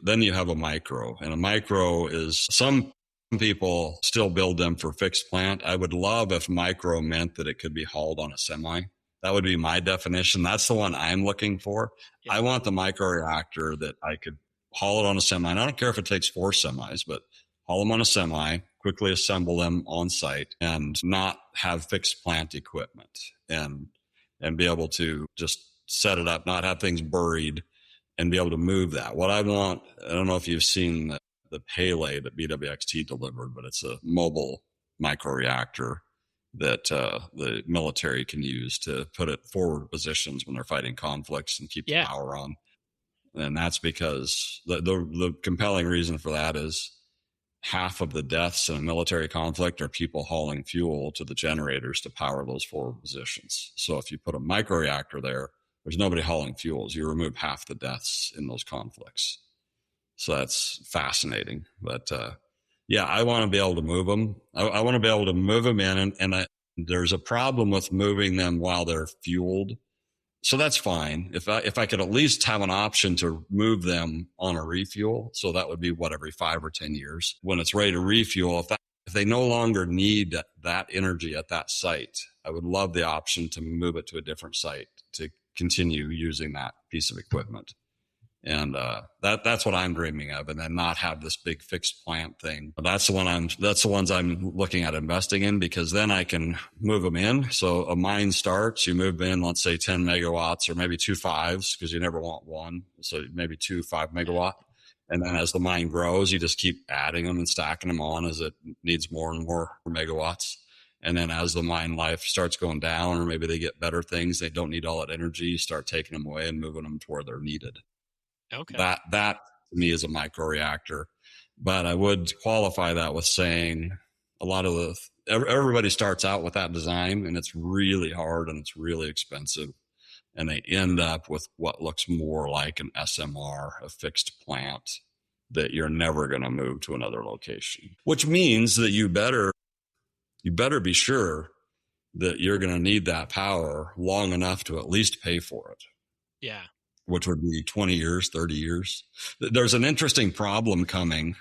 then you have a micro. And a micro is, some people still build them for fixed plant. I would love if micro meant that it could be hauled on a semi. That would be my definition. That's the one I'm looking for. Yeah. I want the microreactor that I could haul it on a semi. And I don't care if it takes 4 semis, but haul them on a semi, quickly assemble them on site and not have fixed plant equipment and be able to just set it up, not have things buried, and be able to move that. What I want, I don't know if you've seen the Pele that BWXT delivered, but it's a mobile microreactor that the military can use to put it forward positions when they're fighting conflicts and keep the power on. And that's because the compelling reason for that is half of the deaths in a military conflict are people hauling fuel to the generators to power those forward positions. So if you put a microreactor there, there's nobody hauling fuels. You remove half the deaths in those conflicts. So that's fascinating. But yeah, I want to be able to move them. I want to be able to move them in, and there's a problem with moving them while they're fueled. So that's fine. If I could at least have an option to move them on a refuel, so that would be every 5 or 10 years when it's ready to refuel. If they no longer need that energy at that site, I would love the option to move it to a different site to continue using that piece of equipment. And that's what I'm dreaming of, and then not have this big fixed plant thing. That's the ones I'm looking at investing in, because then I can move them in. So a mine starts, you move in, let's say 10 megawatts or maybe 2 5s, because you never want one. So maybe 2 5 megawatt. And then as the mine grows, you just keep adding them and stacking them on as it needs more and more megawatts. And then as the mine life starts going down, or maybe they get better things, they don't need all that energy, you start taking them away and moving them to where they're needed. Okay. That to me is a microreactor, but I would qualify that with saying a lot of everybody starts out with that design, and it's really hard and it's really expensive, and they end up with what looks more like an SMR, a fixed plant that you're never going to move to another location, which means that you better be sure that you're going to need that power long enough to at least pay for it. Yeah. Which would be 20 years, 30 years. There's an interesting problem coming,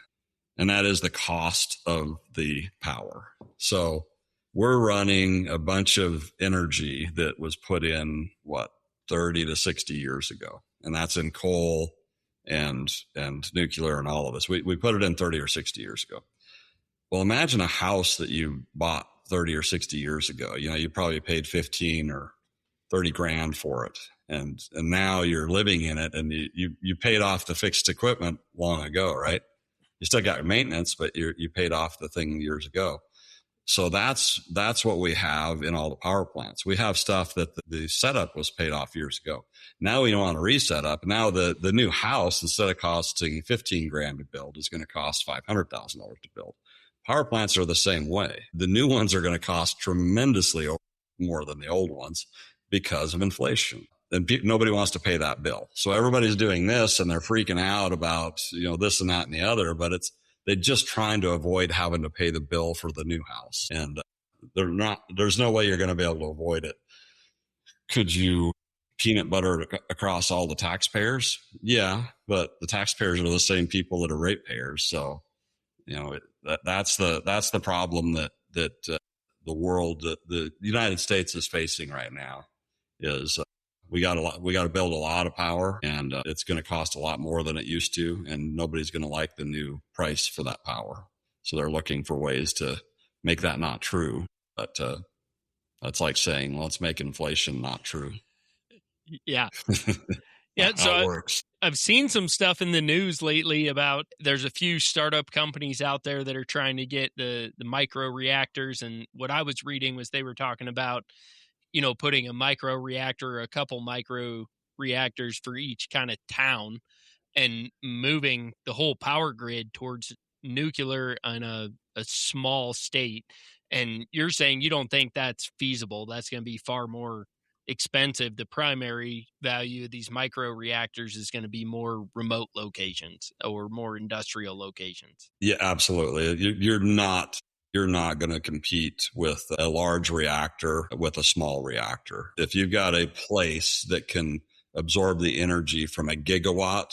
and that is the cost of the power. So we're running a bunch of energy that was put in, 30 to 60 years ago. And that's in coal and nuclear and all of this. We put it in 30 or 60 years ago. Well, imagine a house that you bought 30 or 60 years ago. You probably paid 15 or 30 grand for it. And now you're living in it, and you paid off the fixed equipment long ago, right? You still got your maintenance, but you paid off the thing years ago. So that's what we have in all the power plants. We have stuff that the setup was paid off years ago. Now we want to reset up. Now the new house, instead of costing 15 grand to build, is going to cost $500,000 to build. Power plants are the same way. The new ones are going to cost tremendously more than the old ones because of inflation. And nobody wants to pay that bill. So everybody's doing this, and they're freaking out about, this and that and the other, but they're just trying to avoid having to pay the bill for the new house. And there's no way you're going to be able to avoid it. Could you peanut butter it across all the taxpayers? Yeah, but the taxpayers are the same people that are ratepayers. So, that's the problem that the world, the United States is facing right now is, we got to build a lot of power, and it's going to cost a lot more than it used to, and nobody's going to like the new price for that power. So they're looking for ways to make that not true. But that's like saying, let's make inflation not true. Yeah. Yeah. So it works. I've seen some stuff in the news lately about there's a few startup companies out there that are trying to get the micro reactors. And what I was reading was they were talking about, putting a micro reactor, a couple micro reactors for each kind of town, and moving the whole power grid towards nuclear in a small state. And you're saying you don't think that's feasible. That's going to be far more expensive. The primary value of these micro reactors is going to be more remote locations or more industrial locations. Yeah, absolutely. You're not going to compete with a large reactor with a small reactor. If you've got a place that can absorb the energy from a gigawatt,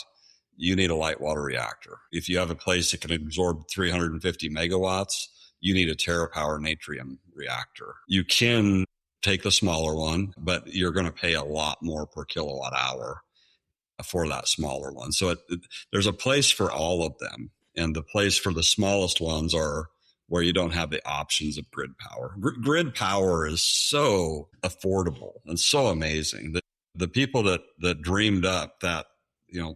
you need a light water reactor. If you have a place that can absorb 350 megawatts, you need a TerraPower Natrium reactor. You can take the smaller one, but you're going to pay a lot more per kilowatt hour for that smaller one. So there's a place for all of them. And the place for the smallest ones are where you don't have the options of grid power. Grid power is so affordable and so amazing that the people that dreamed up that,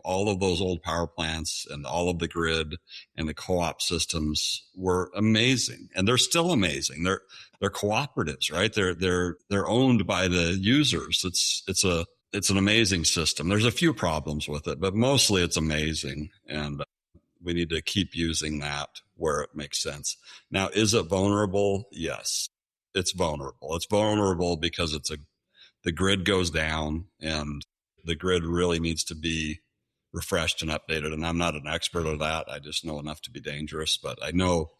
all of those old power plants and all of the grid and the co-op systems were amazing, and they're still amazing. They're cooperatives, right? They're owned by the users. It's an amazing system. There's a few problems with it, but mostly it's amazing. And we need to keep using that where it makes sense. Now, is it vulnerable? Yes, it's vulnerable. It's vulnerable because the grid goes down, and the grid really needs to be refreshed and updated. And I'm not an expert of that. I just know enough to be dangerous, but I know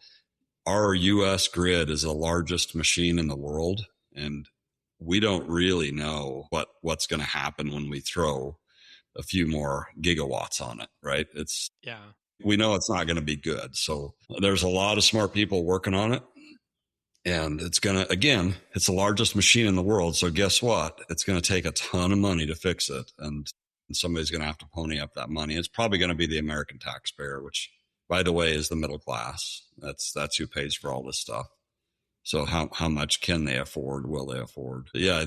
our U.S. grid is the largest machine in the world, and we don't really know what's going to happen when we throw a few more gigawatts on it, right? We know it's not going to be good. So there's a lot of smart people working on it, and it's the largest machine in the world. So guess what? It's going to take a ton of money to fix it. And somebody's going to have to pony up that money. It's probably going to be the American taxpayer, which, by the way, is the middle class. That's who pays for all this stuff. So how much can they afford? Will they afford? Yeah,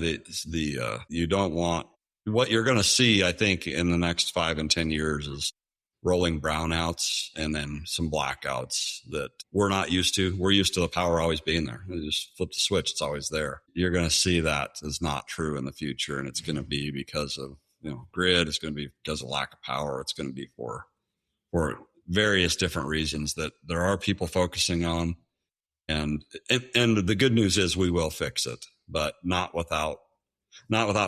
you don't want what you're going to see. I think in the next 5 and 10 years is rolling brownouts and then some blackouts that we're not used to. We're used to the power always being there. You just flip the switch; it's always there. You're going to see that is not true in the future, and it's going to be because of grid. It's going to be because of lack of power. It's going to be for various different reasons that there are people focusing on. And the good news is we will fix it, but not without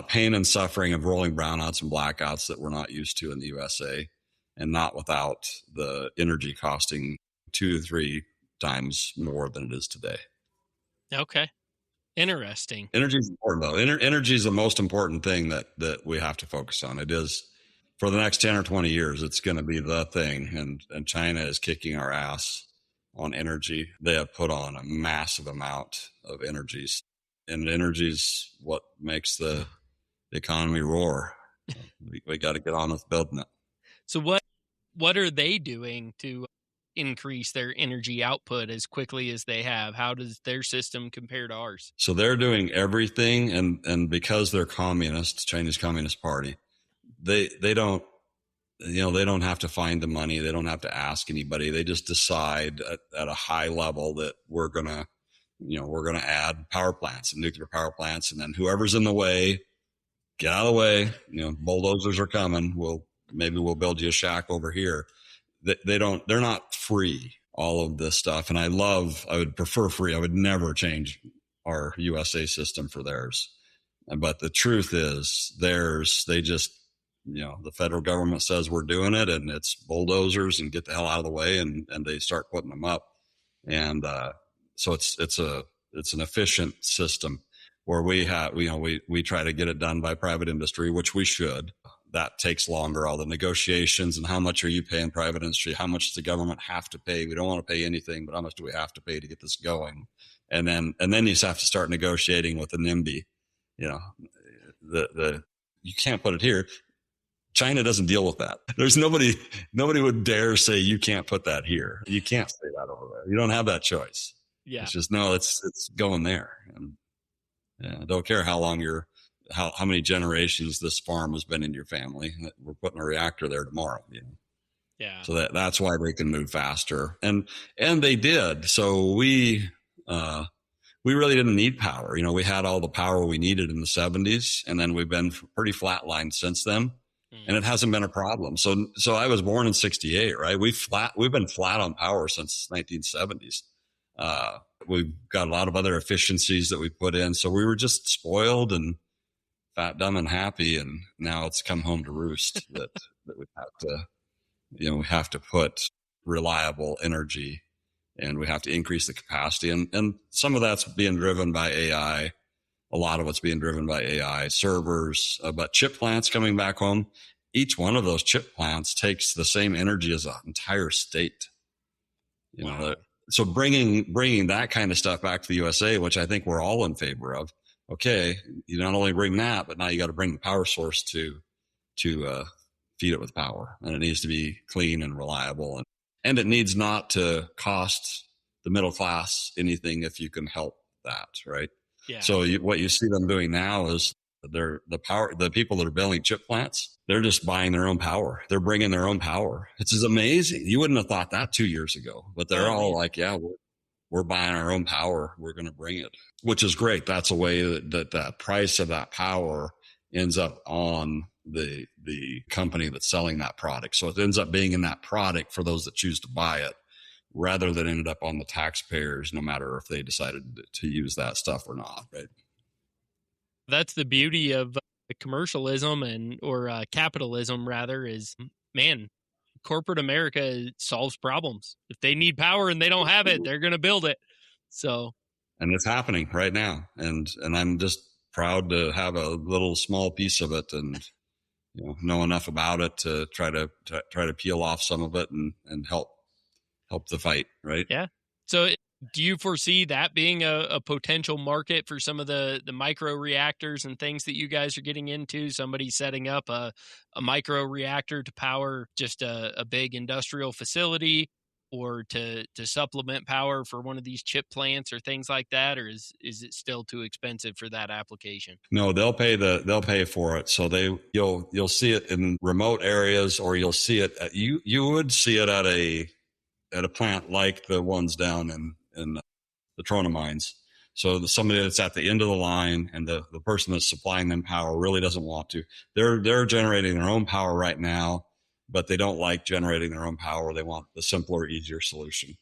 pain and suffering of rolling brownouts and blackouts that we're not used to in the USA, and not without the energy costing 2 to 3 times more than it is today. Okay. Interesting. Energy is important, though. Energy is the most important thing that we have to focus on. It is for the next 10 or 20 years. It's going to be the thing. And China is kicking our ass on energy. They have put on a massive amount of energies, and energy is what makes the economy roar. We got to get on with building it. So what are they doing to increase their energy output as quickly as they have? How does their system compare to ours? So they're doing everything, and because they're communist, Chinese Communist Party, they don't have to find the money. They don't have to ask anybody. They just decide at a high level that we're gonna add power plants and nuclear power plants, and then whoever's in the way, get out of the way. Bulldozers are coming. Maybe we'll build you a shack over here. They're not free, all of this stuff. And I would prefer free. I would never change our USA system for theirs. But the truth is they just, the federal government says we're doing it, and it's bulldozers and get the hell out of the way. And they start putting them up. And, so it's an efficient system where we try to get it done by private industry, which we should. That takes longer, all the negotiations and how much are you paying private industry? How much does the government have to pay? We don't want to pay anything, but how much do we have to pay to get this going? And then you just have to start negotiating with the NIMBY. You can't put it here. China doesn't deal with that. There's nobody would dare say you can't put that here. You can't say that over there. You don't have that choice. Yeah. It's just, no, it's going there. And I don't care how long how many generations this farm has been in your family. We're putting a reactor there tomorrow. Yeah. So that's why they can move faster. And they did. So we really didn't need power. We had all the power we needed in the 70s, and then we've been pretty flatlined since then. And it hasn't been a problem. So I was born in 68, right? We've been flat on power since 1970s. We've got a lot of other efficiencies that we put in. So we were just spoiled and fat, dumb, and happy. And now it's come home to roost that we have to put reliable energy, and we have to increase the capacity. And some of that's being driven by AI. A lot of it's being driven by AI servers, but chip plants coming back home. Each one of those chip plants takes the same energy as an entire state. Wow. So bringing that kind of stuff back to the USA, which I think we're all in favor of. Okay, you not only bring that, but now you got to bring the power source to feed it with power, and it needs to be clean and reliable, and it needs not to cost the middle class anything if you can help that, right? Yeah. So what you see them doing now is the people that are building chip plants, they're just buying their own power. They're bringing their own power. It's just amazing. You wouldn't have thought that 2 years ago, but they're all like, yeah, we're buying our own power. We're going to bring it, which is great. That's a way that price of that power ends up on the company that's selling that product. So it ends up being in that product for those that choose to buy it, rather than ended up on the taxpayers, no matter if they decided to use that stuff or not, right? That's the beauty of commercialism or capitalism, rather, is, man, corporate America solves problems. If they need power and they don't have it, they're going to build it. So, and it's happening right now, and I'm just proud to have a little small piece of it, and know enough about it to try to peel off some of it and help the fight, right? Yeah. So do you foresee that being a potential market for some of the microreactors and things that you guys are getting into? Somebody setting up a microreactor to power just a big industrial facility, or to supplement power for one of these chip plants or things like that? Or is it still too expensive for that application? No, they'll pay for it. So you'll see it in remote areas, or you'll see it you would see it at a plant like the ones down in the Trona mines. So somebody that's at the end of the line, and the person that's supplying them power really doesn't want to. They're generating their own power right now, but they don't like generating their own power. They want the simpler, easier solution.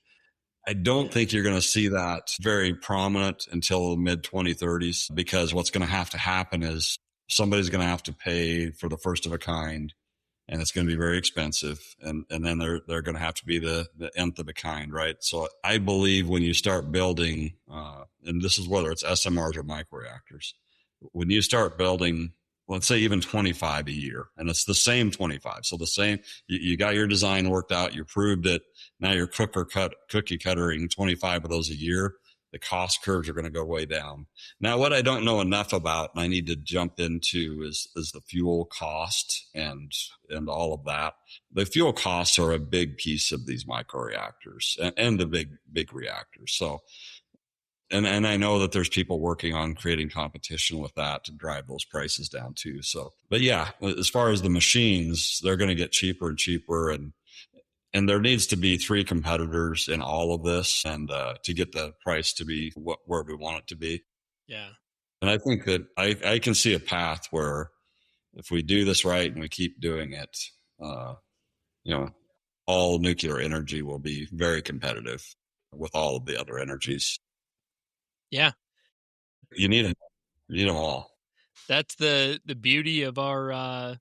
I don't think you're going to see that very prominent until the mid 2030s, because what's going to have to happen is somebody's going to have to pay for the first of a kind, and it's going to be very expensive. And then they're going to have to be the nth of a kind, right? So I believe when you start building, and this is whether it's SMRs or microreactors, when you start building, let's say even 25 a year, and it's the same 25. So the same, you got your design worked out, you proved it. Now you're cookie cuttering 25 of those a year. The cost curves are going to go way down. Now, what I don't know enough about, and I need to jump into, is the fuel cost and all of that. The fuel costs are a big piece of these microreactors and the big reactors. So, and I know that there's people working on creating competition with that to drive those prices down too. So, but yeah, as far as the machines, they're going to get cheaper and cheaper, and there needs to be 3 competitors in all of this, and to get the price to be where we want it to be. Yeah. And I think that I can see a path where if we do this right and we keep doing it, all nuclear energy will be very competitive with all of the other energies. Yeah. You need them all. That's the beauty of our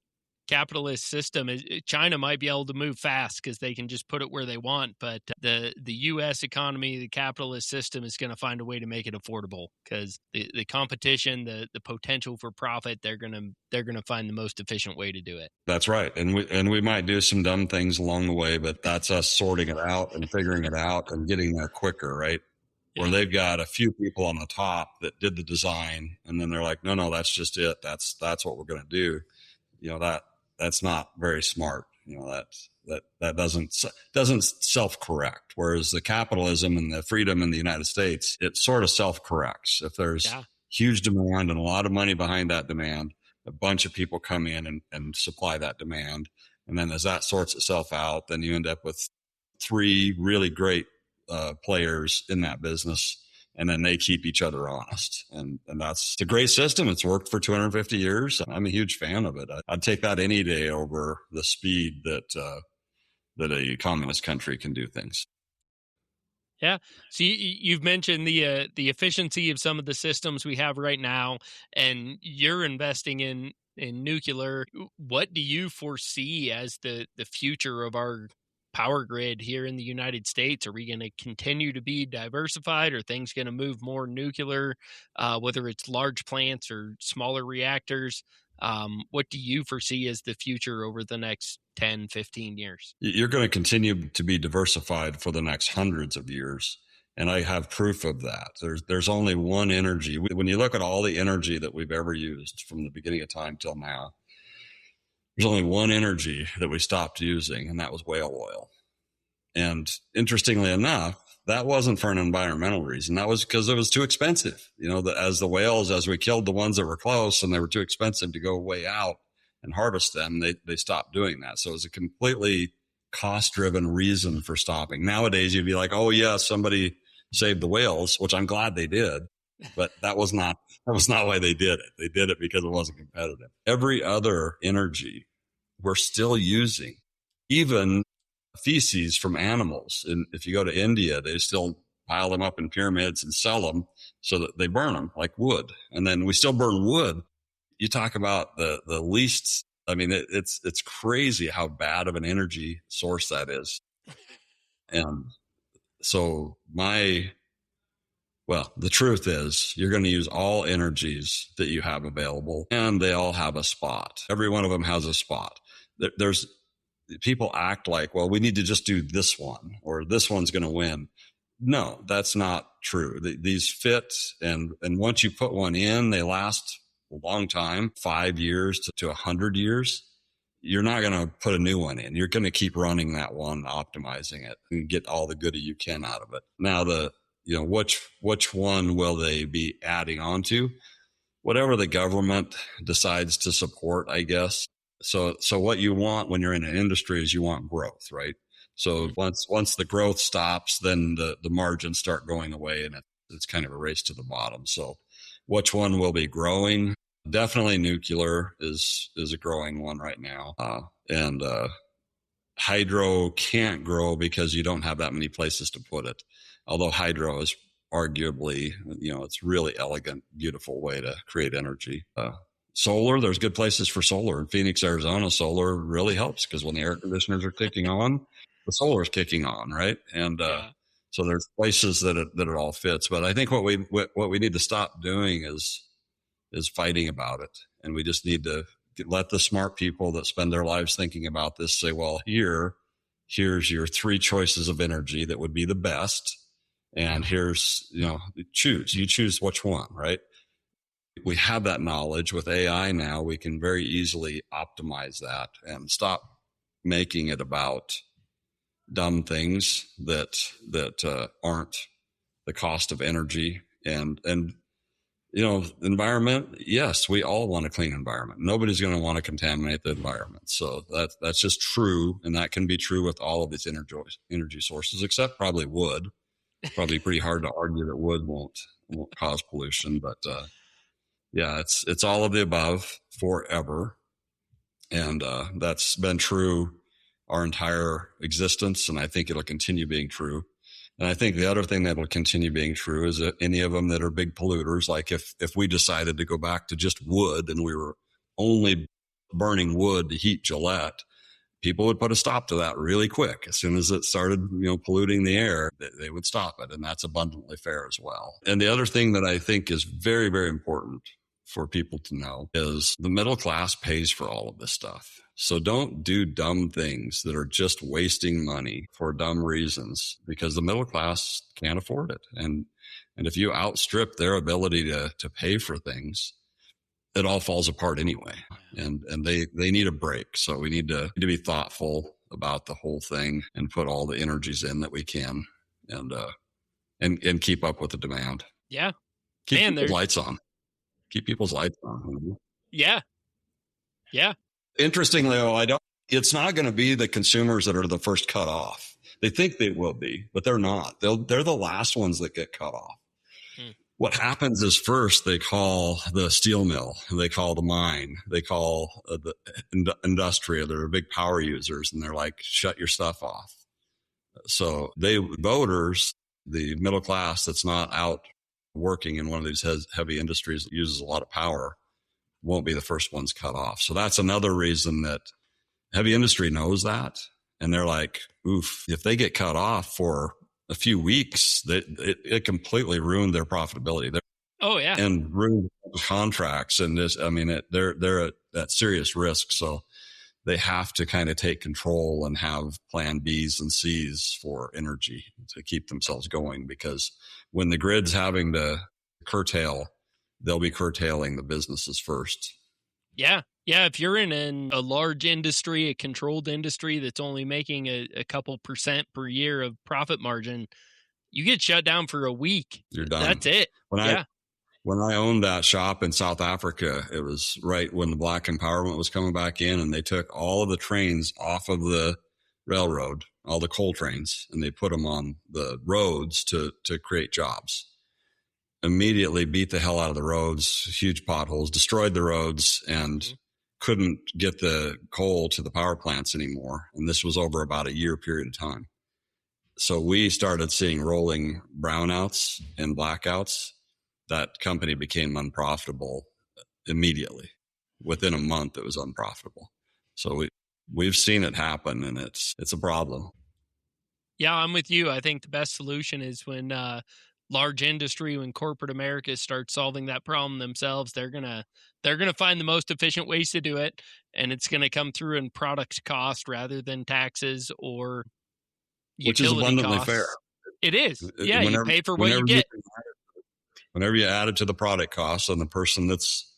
capitalist system. China might be able to move fast because they can just put it where they want, but the U.S. economy, the capitalist system, is going to find a way to make it affordable, because the competition, the potential for profit, they're going to find the most efficient way to do it. That's right, and we might do some dumb things along the way, but that's us sorting it out and figuring it out and getting there quicker, right? Where they've got a few people on the top that did the design, and then they're like, no, that's just it. That's what we're going to do. That's not very smart. That doesn't self-correct. Whereas the capitalism and the freedom in the United States, it sort of self-corrects. If there's huge demand and a lot of money behind that demand, a bunch of people come in and supply that demand. And then as that sorts itself out, then you end up with 3 really great players in that business, and then they keep each other honest. And that's a great system. It's worked for 250 years. I'm a huge fan of it. I'd take that any day over the speed that a communist country can do things. Yeah. So you've mentioned the efficiency of some of the systems we have right now, and you're investing in nuclear. What do you foresee as the future of our power grid here in the United States? Are we going to continue to be diversified? Are things going to move more nuclear, whether it's large plants or smaller reactors? What do you foresee as the future over the next 10, 15 years? You're going to continue to be diversified for the next hundreds of years. And I have proof of that. There's only one energy. When you look at all the energy that we've ever used from the beginning of time till now, there's only one energy that we stopped using, and that was whale oil. And interestingly enough, That wasn't for an environmental reason. That was because it was too expensive. As the whales, as we killed the ones that were close and they were too expensive to go way out and harvest them, they stopped doing that. So it was a completely cost-driven reason for stopping. Nowadays, you'd be like, oh yeah, somebody saved the whales, which I'm glad they did, but that was not why they did it. They did it because it wasn't competitive. Every other energy we're still using, even feces from animals. And if you go to India, they still pile them up in pyramids and sell them so that they burn them like wood. And then we still burn wood. You talk about the least, I mean, it's crazy how bad of an energy source that is. And so the truth is you're going to use all energies that you have available, and they all have a spot. Every one of them has a spot. There's people act like, well, we need to just do this one or this one's going to win. No, that's not true. These fit. And once you put one in, they last a long time, 5 years to 100 years. You're not going to put a new one in. You're going to keep running that one, optimizing it and get all the good you can out of it. Now which one will they be adding on to? Whatever the government decides to support, I guess. So what you want when you're in an industry is you want growth, right? So once the growth stops, then the margins start going away, and it's kind of a race to the bottom. So which one will be growing? Definitely nuclear is a growing one right now. And hydro can't grow because you don't have that many places to put it. Although hydro is arguably, it's really elegant, beautiful way to create energy. Solar, there's good places for solar. In Phoenix, Arizona, solar really helps because when the air conditioners are kicking on, the solar is kicking on, right? And so there's places that it all fits. But I think what we need to stop doing is fighting about it, and we just need to let the smart people that spend their lives thinking about this say, well, here's your 3 choices of energy that would be the best, and here's you choose which one, right? We have that knowledge with AI now. We can very easily optimize that and stop making it about dumb things that aren't the cost of energy. And environment. Yes, we all want a clean environment. Nobody's going to want to contaminate the environment. So that's just true, and that can be true with all of these energy sources, except probably wood. Probably pretty hard to argue that wood won't cause pollution, but it's all of the above forever. And that's been true our entire existence. And I think it'll continue being true. And I think the other thing that will continue being true is that any of them that are big polluters, like if we decided to go back to just wood and we were only burning wood to heat Gillette, people would put a stop to that really quick. As soon as it started, polluting the air, they would stop it. And that's abundantly fair as well. And the other thing that I think is very, very important for people to know is the middle class pays for all of this stuff. So don't do dumb things that are just wasting money for dumb reasons, because the middle class can't afford it. And if you outstrip their ability to pay for things, it all falls apart anyway. And they need a break. So we need to be thoughtful about the whole thing and put all the energies in that we can and keep up with the demand. Yeah. Keep people's lights on. Keep people's lights on. Yeah. Yeah. Interestingly, though, it's not going to be the consumers that are the first cut off. They think they will be, but they're not. They're the last ones that get cut off. What happens is first they call the steel mill, they call the mine, they call the industry, they're big power users, and they're like, shut your stuff off. So voters, the middle class that's not out working in one of these heavy industries that uses a lot of power, won't be the first ones cut off. So that's another reason that heavy industry knows that. And they're like, oof, if they get cut off for a few weeks, it completely ruined their profitability. And ruined contracts. And they're at serious risk. So they have to kind of take control and have plan B's and C's for energy to keep themselves going, because when the grid's having to curtail, they'll be curtailing the businesses first. Yeah. Yeah. If you're in a large industry, a controlled industry that's only making a couple % per year of profit margin, you get shut down for a week. You're done. That's it. When I owned that shop in South Africa, it was right when the black empowerment was coming back in, and they took all of the trains off of the railroad, all the coal trains, and they put them on the roads to create jobs. Immediately beat the hell out of the roads, huge potholes, destroyed the roads, and couldn't get the coal to the power plants anymore. And this was over about a year period of time. So we started seeing rolling brownouts and blackouts. That company became unprofitable immediately. Within a month, it was unprofitable. So we've seen it happen, and it's a problem. Yeah, I'm with you. I think the best solution is when large industry, when corporate America starts solving that problem themselves, they're gonna find the most efficient ways to do it, and it's gonna come through in product cost rather than taxes or utility which is abundantly costs. fair. It is. Yeah, you pay for what you get. Whenever you add it to the product cost, and the person that's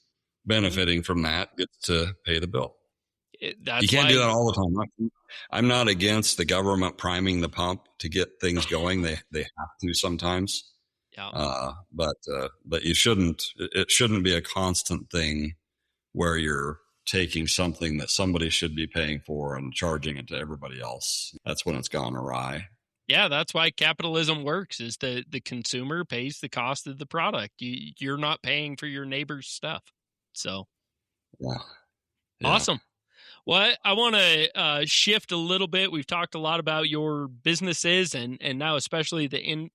benefiting from that gets to pay the bill. You can't do that all the time. I'm not against the government priming the pump to get things going. They have to sometimes. Yeah. But you shouldn't. It shouldn't be a constant thing where you're taking something that somebody should be paying for and charging it to everybody else. That's when it's gone awry. Yeah, that's why capitalism works, is the consumer pays the cost of the product. You're not paying for your neighbor's stuff. So, yeah. Awesome. Well, I want to shift a little bit. We've talked a lot about your businesses and now especially the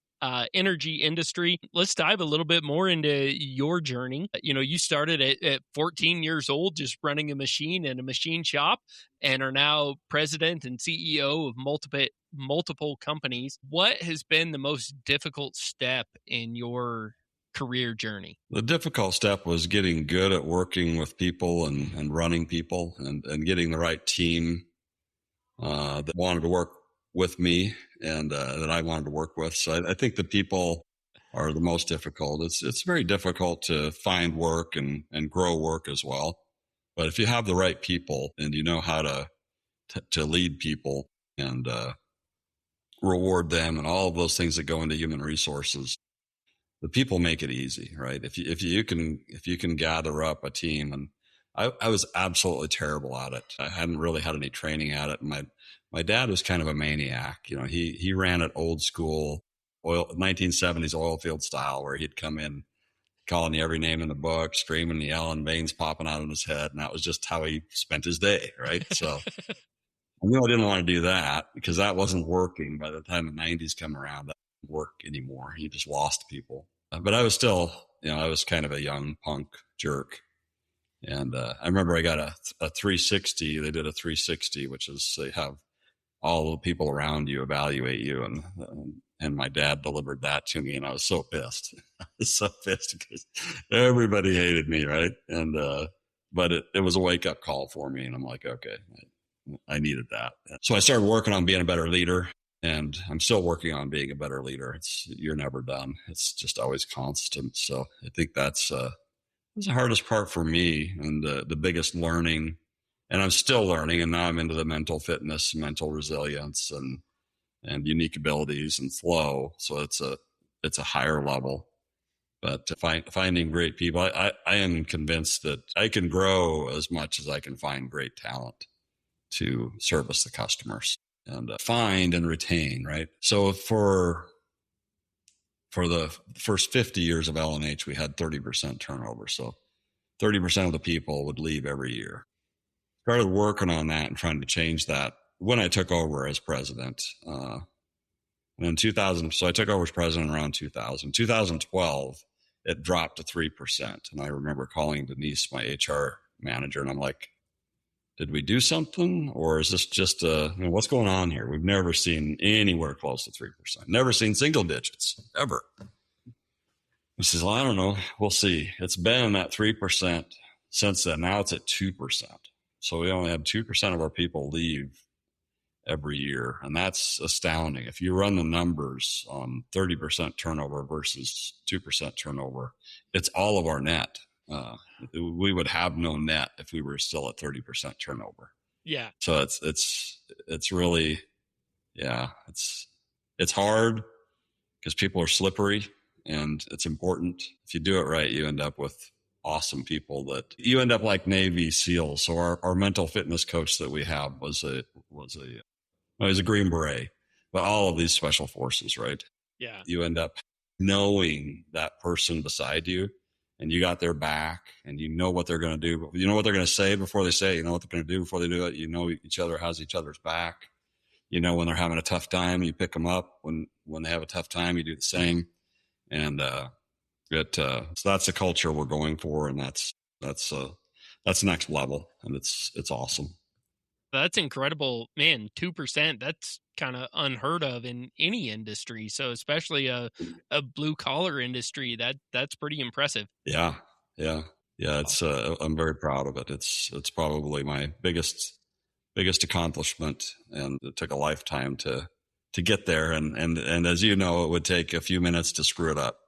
energy industry. Let's dive a little bit more into your journey. You started at 14 years old, just running a machine in a machine shop, and are now president and CEO of multiple companies. What has been the most difficult step in your career journey? The difficult step was getting good at working with people and running people and getting the right team that wanted to work with me and that I wanted to work with. So I think the people are the most difficult. It's very difficult to find work and grow work as well. But if you have the right people and you know how to lead people and reward them and all of those things that go into human resources, the people make it easy, right? If you can gather up a team, and I was absolutely terrible at it. I hadn't really had any training at it. My dad was kind of a maniac. He ran it old school 1970s oil field style, where he'd come in calling you every name in the book, screaming, yelling, veins popping out of his head. And that was just how he spent his day. Right. So I knew I didn't want to do that because that wasn't working. By the time the 90s come around, that didn't work anymore. He just lost people. But I was still, I was kind of a young punk jerk. And I remember I got a 360. They did a 360, which is they have all the people around you evaluate you. And my dad delivered that to me, and I was so pissed. I was so pissed because everybody hated me, right? And but it was a wake-up call for me, and I'm like, okay, I needed that. So I started working on being a better leader, and I'm still working on being a better leader. You're never done. It's just always constant. So I think that's the hardest part for me, and the biggest learning. And I'm still learning, and now I'm into the mental fitness, mental resilience, and unique abilities and flow. So it's a higher level. But finding great people, I am convinced that I can grow as much as I can find great talent to service the customers and find and retain, right? So for the first 50 years of L&H, we had 30% turnover. So 30% of the people would leave every year. Started working on that and trying to change that when I took over as president. And in 2000, so I took over as president around 2000. 2012, it dropped to 3%. And I remember calling Denise, my HR manager, and I'm like, did we do something? Or is this just, what's going on here? We've never seen anywhere close to 3%. Never seen single digits, ever. He says, well, I don't know. We'll see. It's been at 3% since then. Now it's at 2%. So we only had 2% of our people leave every year. And that's astounding. If you run the numbers on 30% turnover versus 2% turnover, it's all of our net. We would have no net if we were still at 30% turnover. Yeah. So it's really, it's hard. because people are slippery, and it's important. If you do it right, you end up with awesome people that you end up like Navy SEALs. So our mental fitness coach that we have was a Green Beret, but all of these special forces, right? Yeah. You end up knowing that person beside you, and you got their back, and you know what they're going to do. You know what they're going to say before they say it. You know what they're going to do before they do it. You know each other has each other's back. You know when they're having a tough time, you pick them up. When they have a tough time, you do the same. And so that's the culture we're going for, and that's next level, and it's awesome. That's incredible, man. 2%. That's kind of unheard of in any industry. So especially a blue collar industry, that's pretty impressive. Yeah. It's I'm very proud of it. It's probably my biggest accomplishment, and it took a lifetime to get there. And as you know, it would take a few minutes to screw it up.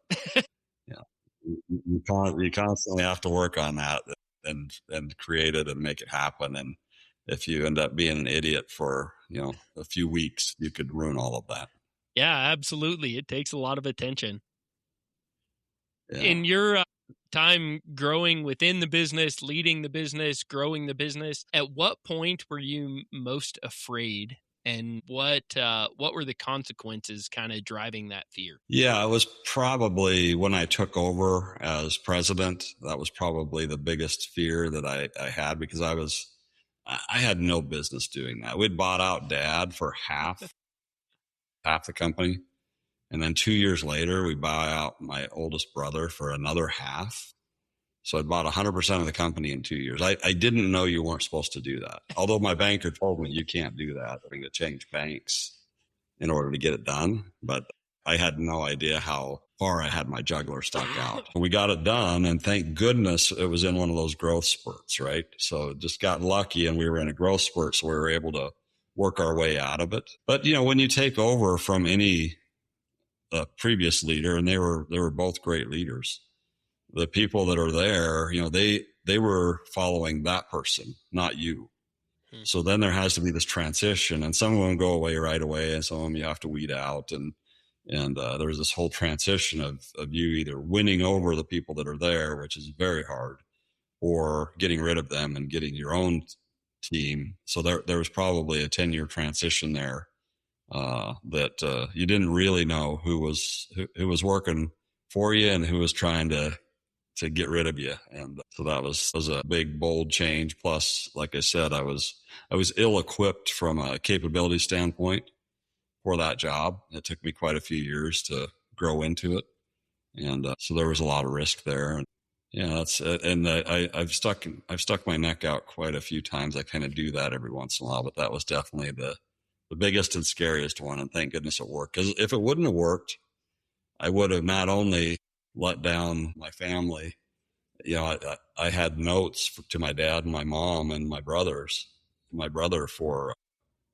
Yeah, you constantly have to work on that and create it and make it happen. And if you end up being an idiot for a few weeks, you could ruin all of that. Yeah, absolutely. It takes a lot of attention. Yeah. In your time growing within the business, leading the business, growing the business, at what point were you most afraid, and what were the consequences kind of driving that fear? Yeah, it was probably when I took over as president. That was probably the biggest fear that I had, because I had no business doing that. We'd bought out Dad for half the company. And then 2 years later, we buy out my oldest brother for another half. So I bought 100% of the company in 2 years. I didn't know you weren't supposed to do that. Although my banker told me you can't do that. I'm going to change banks in order to get it done. But I had no idea how far I had my juggler stuck out. We got it done, and thank goodness it was in one of those growth spurts, right? So just got lucky, and we were in a growth spurt, so we were able to work our way out of it. But when you take over from any previous leader, and they were both great leaders, the people that are there, they were following that person, not you. So then there has to be this transition, and some of them go away right away, and some of them you have to weed out. And there's this whole transition of you either winning over the people that are there, which is very hard, or getting rid of them and getting your own team. So there was probably a 10-year transition there, that you didn't really know who was working for you and who was trying to get rid of you. And so that was a big, bold change. Plus, like I said, I was ill-equipped from a capability standpoint for that job. It took me quite a few years to grow into it. And so there was a lot of risk there. And that's it. And I've stuck my neck out quite a few times. I kind of do that every once in a while, but that was definitely the biggest and scariest one. And thank goodness it worked. Because if it wouldn't have worked, I would have not only let down my family. I had notes to my dad and my mom and my brother for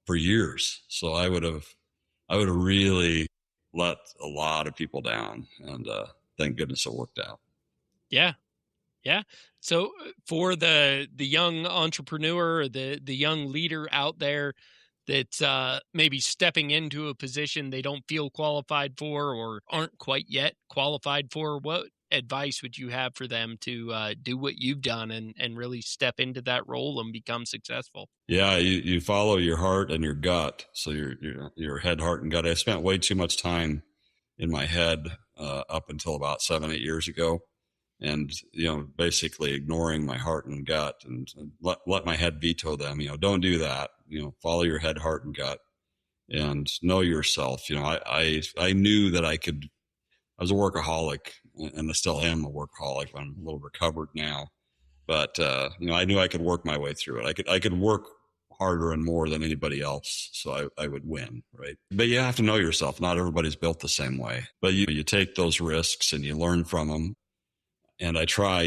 years. So I would have really let a lot of people down, and thank goodness it worked out. Yeah. So for the young entrepreneur, the young leader out there that's maybe stepping into a position they don't feel qualified for or aren't quite yet qualified for, what advice would you have for them to do what you've done and really step into that role and become successful? Yeah, you follow your heart and your gut. So your head, heart, and gut. I spent way too much time in my head up until about 7-8 years ago, and basically ignoring my heart and gut, and let my head veto them. Don't do that. Follow your head, heart, and gut, and know yourself. I knew that I was a workaholic, and I still am a workaholic. I'm a little recovered now, but I knew I could work my way through it. I could work harder and more than anybody else, so I would win, right? But you have to know yourself. Not everybody's built the same way, but you take those risks and you learn from them. And I try,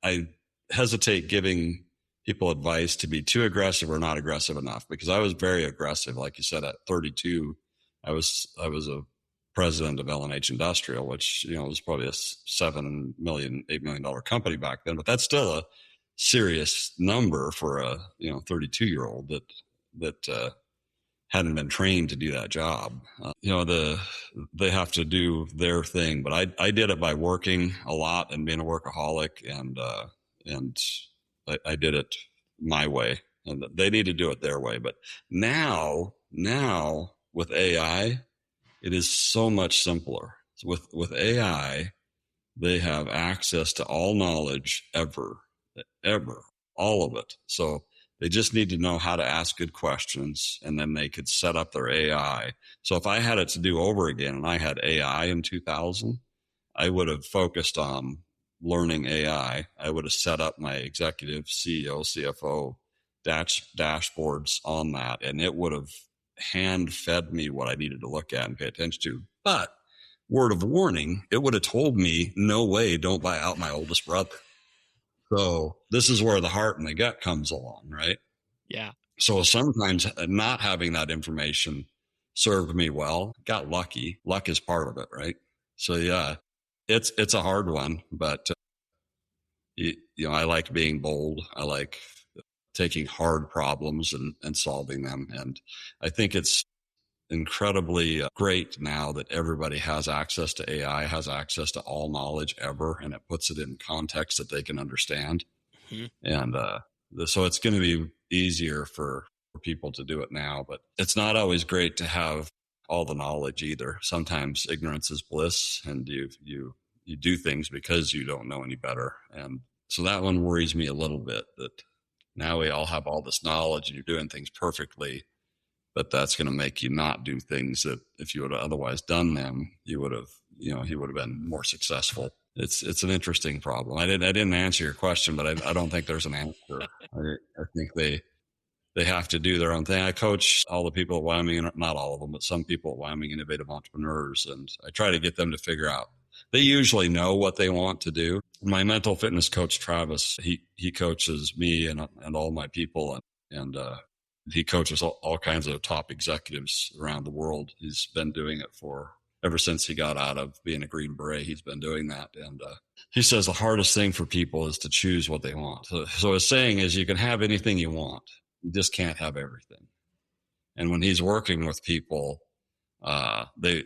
I hesitate giving people advice to be too aggressive or not aggressive enough, because I was very aggressive. Like you said, at 32, I was a president of L&H Industrial, which, was probably a $7 million, $8 million company back then, but that's still a serious number for a, 32-year-old that hadn't been trained to do that job. They have to do their thing, but I did it by working a lot and being a workaholic, and I did it my way, and they need to do it their way. But now with AI, it is so much simpler. With AI, they have access to all knowledge ever, all of it. So they just need to know how to ask good questions, and then they could set up their AI. So if I had it to do over again and I had AI in 2000, I would have focused on learning AI. I would have set up my executive, CEO, CFO dashboards on that, and it would have hand fed me what I needed to look at and pay attention to. But word of warning, it would have told me, no way, don't buy out my oldest brother. So this is where the heart and the gut comes along, right? Yeah. So sometimes not having that information served me well. Got lucky. Luck is part of it, right? So yeah, it's a hard one, but I like being bold. I like taking hard problems and solving them. And I think it's incredibly great now that everybody has access to AI, has access to all knowledge ever, and it puts it in context that they can understand. Mm-hmm. And so it's going to be easier for people to do it now, but it's not always great to have all the knowledge either. Sometimes ignorance is bliss, and you do things because you don't know any better. And so that one worries me a little bit, that now we all have all this knowledge and you're doing things perfectly, but that's going to make you not do things that if you would have otherwise done them, he would have been more successful. It's an interesting problem. I didn't answer your question, but I don't think there's an answer. I think they have to do their own thing. I coach all the people at Wyoming, not all of them, but some people at Wyoming Innovative Entrepreneurs, and I try to get them to figure out. They usually know what they want to do. My mental fitness coach, Travis, he coaches me and all my people, and he coaches all kinds of top executives around the world. He's been doing it ever since he got out of being a Green Beret. He's been doing that. And he says the hardest thing for people is to choose what they want. So his saying is, you can have anything you want. You just can't have everything. And when he's working with people, they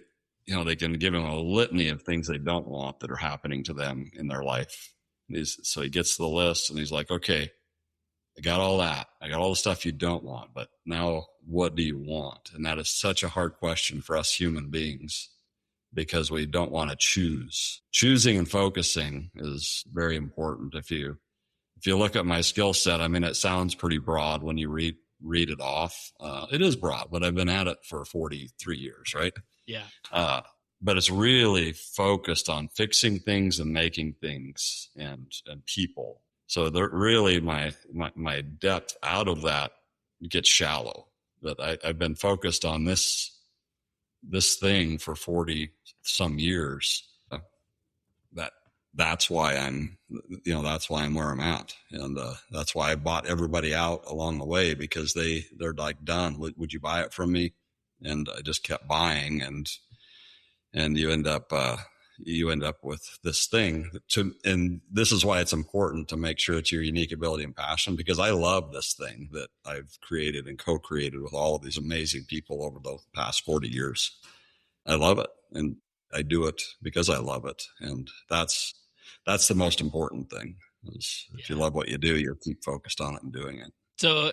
can give him a litany of things they don't want that are happening to them in their life. So he gets the list and he's like, okay, I got all that. I got all the stuff you don't want, but now what do you want? And that is such a hard question for us human beings, because we don't want to choose. Choosing and focusing is very important. If you look at my skill set, I mean, it sounds pretty broad when you read it off. It is broad, but I've been at it for 43 years, right? Yeah. But it's really focused on fixing things and making things and people. So really my depth out of that gets shallow. But I've been focused on this thing for 40 some years. That's why I'm where I'm at. And that's why I bought everybody out along the way, because they're like, done. Would you buy it from me? And I just kept buying, and you end up with this thing and this is why it's important to make sure it's your unique ability and passion, because I love this thing that I've created and co-created with all of these amazing people over the past 40 years. I love it, and I do it because I love it. And that's the most important thing, is if you love what you do, you'll keep focused on it and doing it. So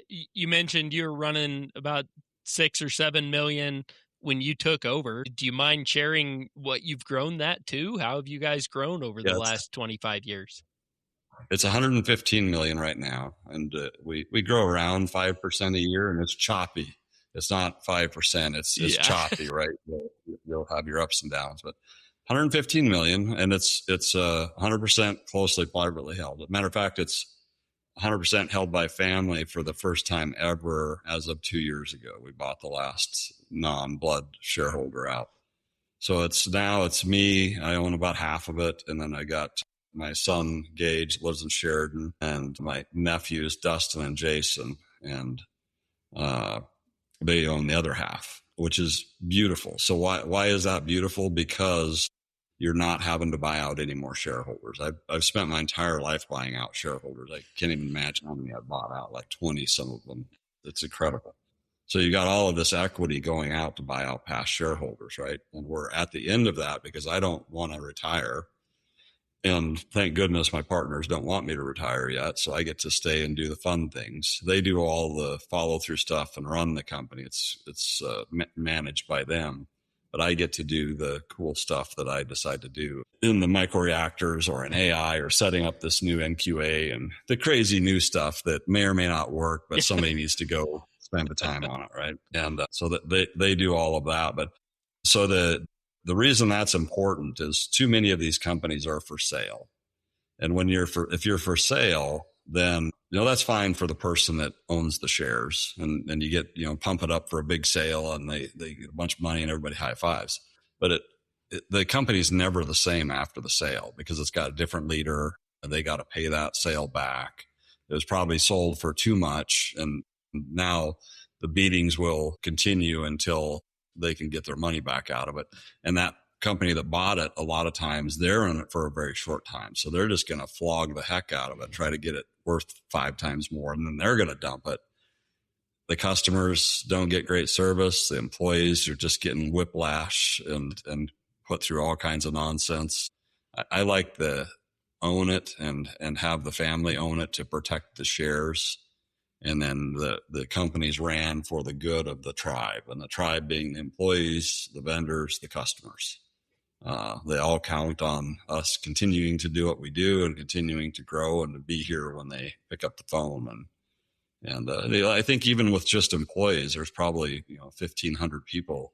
you mentioned you were running about 6 or 7 million when you took over. Do you mind sharing what you've grown that to? How have you guys grown over the last 25 years? It's 115 million right now. And we grow around 5% a year, and it's choppy. It's not 5%. It's choppy, right? You'll have your ups and downs, but 115 million, and it's 100% closely privately held. As a matter of fact, it's 100% held by family for the first time ever as of 2 years ago. We bought the last non-blood shareholder out. So it's me. I own about half of it. And then I got my son, Gage, lives in Sheridan, and my nephews, Dustin and Jason, and they own the other half, which is beautiful. So why is that beautiful? Because you're not having to buy out any more shareholders. I've spent my entire life buying out shareholders. I can't even imagine how many I've bought out, like 20, some of them. It's incredible. So you got all of this equity going out to buy out past shareholders, right? And we're at the end of that because I don't want to retire. And thank goodness my partners don't want me to retire yet. So I get to stay and do the fun things. They do all the follow through stuff and run the company. It's managed by them. But I get to do the cool stuff that I decide to do in the microreactors or in AI or setting up this new NQA and the crazy new stuff that may or may not work, but somebody needs to go spend the time on it, right? And so that they do all of that. But so the reason that's important is too many of these companies are for sale. And if you're for sale, then, that's fine for the person that owns the shares and you get, pump it up for a big sale and they get a bunch of money and everybody high fives. But the company's never the same after the sale because it's got a different leader and they got to pay that sale back. It was probably sold for too much. And now the beatings will continue until they can get their money back out of it. And that company that bought it, a lot of times they're in it for a very short time. So they're just going to flog the heck out of it, try to get it worth 5 times more, and then they're going to dump it. The customers don't get great service. The employees are just getting whiplash and put through all kinds of nonsense. I like to own it and have the family own it to protect the shares. And then the companies ran for the good of the tribe, and the tribe being the employees, the vendors, the customers. They all count on us continuing to do what we do and continuing to grow and to be here when they pick up the phone. And I think even with just employees, there's probably 1,500 people.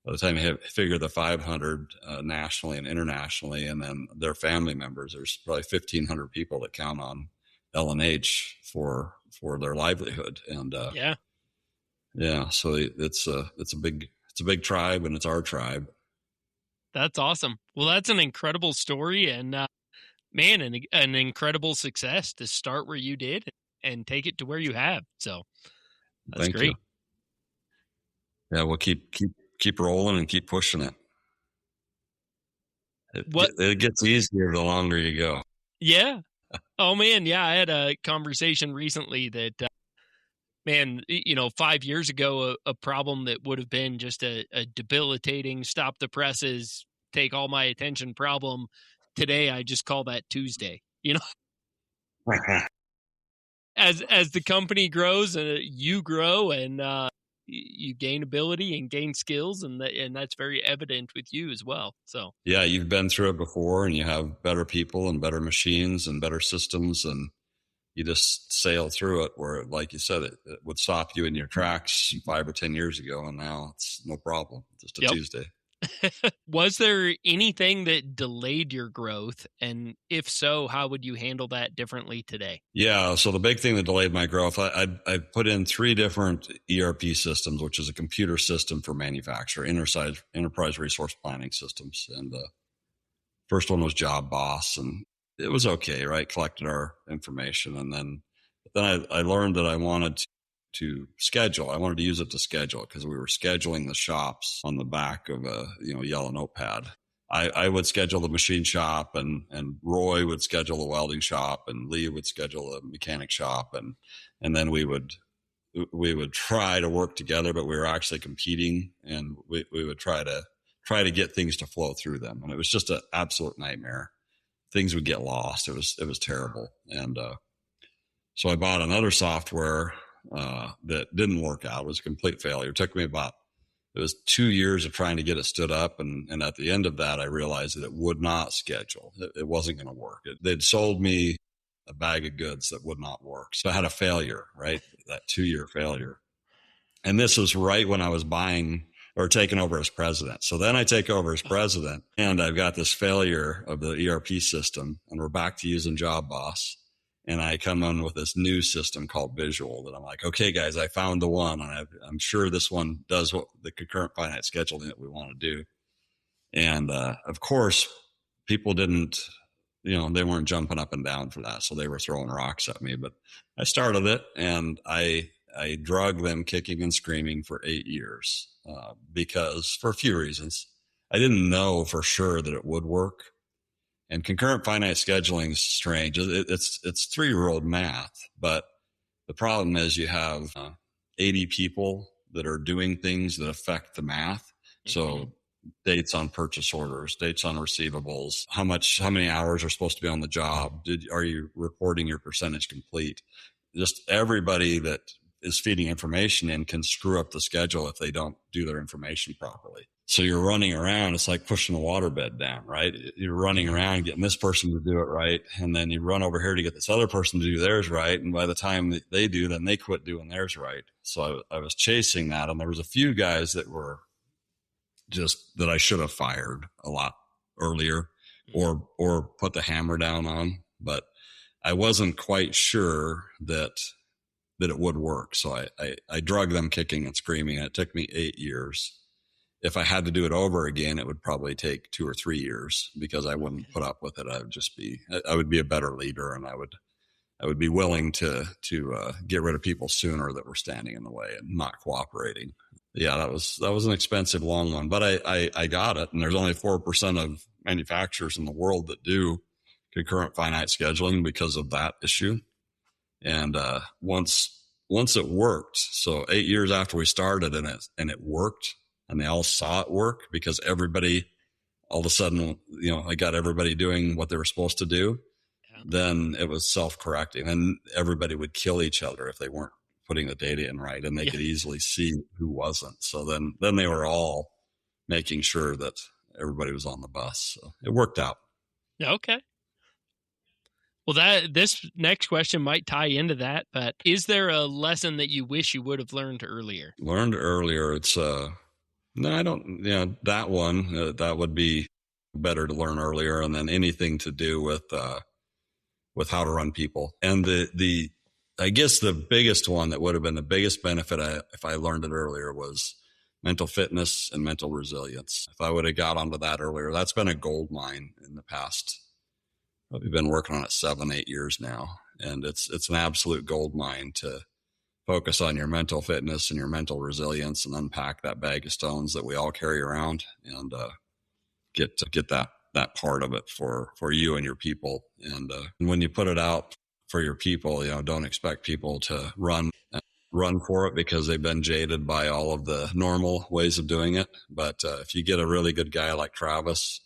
By the time you figure the 500 nationally and internationally, and then their family members, there's probably 1,500 people that count on L&H for their livelihood. And so it's a big tribe, and it's our tribe. That's awesome. Well, that's an incredible story, and man, an incredible success to start where you did and take it to where you have. So that's Thank great. You. Yeah, we'll keep rolling and keep pushing it. It gets easier the longer you go. Yeah. Oh man, yeah. I had a conversation recently that, 5 years ago, a problem that would have been just a debilitating stop the presses, take all my attention problem. Today, I just call that Tuesday. As the company grows and you grow and you gain ability and gain skills, and that's very evident with you as well. So yeah, you've been through it before, and you have better people and better machines and better systems, and you just sail through it. Where, like you said, it would stop you in your tracks 5 or 10 years ago, and now it's no problem. Just a Tuesday. Was there anything that delayed your growth? And if so, how would you handle that differently today? Yeah. So the big thing that delayed my growth, I put in 3 different ERP systems, which is a computer system for manufacturer, enterprise resource planning systems. And the first one was Job Boss, and it was okay, right? Collected our information. And then I learned that I wanted to schedule. I wanted to use it to schedule because we were scheduling the shops on the back of a yellow notepad. I would schedule the machine shop, and Roy would schedule the welding shop, and Lee would schedule the mechanic shop, and then we would try to work together, but we were actually competing, and we would try to get things to flow through them, and it was just an absolute nightmare. Things would get lost. It was terrible, and so I bought another software that didn't work out. It was a complete failure. It was 2 years of trying to get it stood up. And at the end of that, I realized that it would not schedule. It wasn't going to work. They'd sold me a bag of goods that would not work. So I had a failure, right? That 2-year failure. And this was right when I was buying or taking over as president. So then I take over as president, and I've got this failure of the ERP system, and we're back to using Job Boss. And I come in with this new system called Visual that I'm like, okay, guys, I found the one. And I'm sure this one does what the concurrent finite scheduling that we want to do. And of course, people didn't, they weren't jumping up and down for that. So they were throwing rocks at me. But I started it, and I drug them kicking and screaming for 8 years because for a few reasons. I didn't know for sure that it would work. And concurrent finite scheduling is strange. It's 3-year-old math, but the problem is you have 80 people that are doing things that affect the math. So dates on purchase orders, dates on receivables, how many hours are supposed to be on the job? Are you reporting your percentage complete? Just everybody that is feeding information in can screw up the schedule if they don't do their information properly. So you're running around. It's like pushing a waterbed down, right? You're running around getting this person to do it right. And then you run over here to get this other person to do theirs right. And by the time that they do, then they quit doing theirs right. So I was chasing that. And there was a few guys that were just that I should have fired a lot earlier or put the hammer down on. But I wasn't quite sure that it would work. So I drug them kicking and screaming. And it took me 8 years. If I had to do it over again, it would probably take 2 or 3 years because I wouldn't put up with it. I would be a better leader, and I would be willing to get rid of people sooner that were standing in the way and not cooperating. Yeah, that was an expensive long one, but I got it. And there's only 4% of manufacturers in the world that do concurrent finite scheduling because of that issue. And once it worked, so 8 years after we started and it worked, and they all saw it work because everybody, all of a sudden, I got everybody doing what they were supposed to do. Yeah. Then it was self-correcting, and everybody would kill each other if they weren't putting the data in right, and they could easily see who wasn't. So then they were all making sure that everybody was on the bus. So it worked out. Okay. Well, this next question might tie into that, but is there a lesson that you wish you would have learned earlier? Learned earlier. It's no, I don't. That one that would be better to learn earlier, and then anything to do with how to run people. And the I guess the biggest one that would have been the biggest benefit if I learned it earlier was mental fitness and mental resilience. If I would have got onto that earlier, that's been a gold mine in the past. We've been working on it 7-8 years now, and it's an absolute gold mine to focus on your mental fitness and your mental resilience and unpack that bag of stones that we all carry around and get that part of it for you and your people. And when you put it out for your people, don't expect people to run for it because they've been jaded by all of the normal ways of doing it. But if you get a really good guy like Travis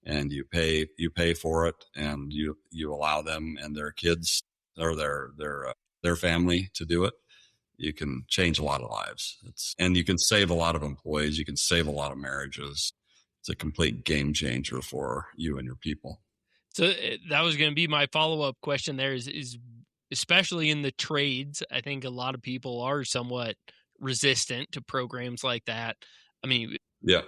and you pay for it and you allow them and their kids or their family to do it, you can change a lot of lives. And you can save a lot of employees. You can save a lot of marriages. It's a complete game changer for you and your people. So that was going to be my follow-up question there is especially in the trades, I think a lot of people are somewhat resistant to programs like that. I mean, yeah.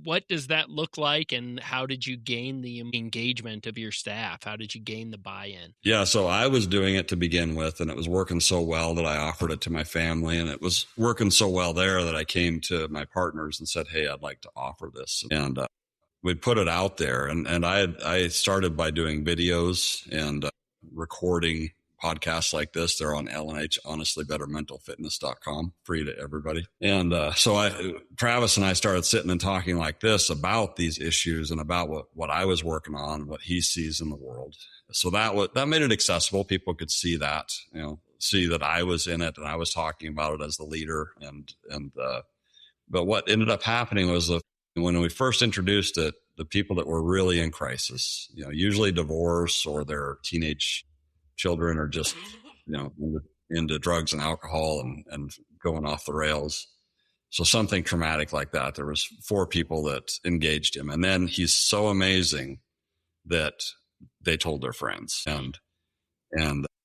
What does that look like, and how did you gain the engagement of your staff? How did you gain the buy-in? Yeah, so I was doing it to begin with, and it was working so well that I offered it to my family, and it was working so well there that I came to my partners and said, hey, I'd like to offer this. And we put it out there, and I started by doing videos and recording podcasts like this. They're on LNH, honestlybettermentalfitness.com, free to everybody. And so Travis and I started sitting and talking like this about these issues and about what I was working on, what he sees in the world. So that made it accessible. People could see that, see that I was in it and I was talking about it as the leader. But what ended up happening was when we first introduced it, the people that were really in crisis, usually divorce or their teenage children are just, into drugs and alcohol and going off the rails. So something traumatic like that. There was 4 people that engaged him. And then he's so amazing that they told their friends and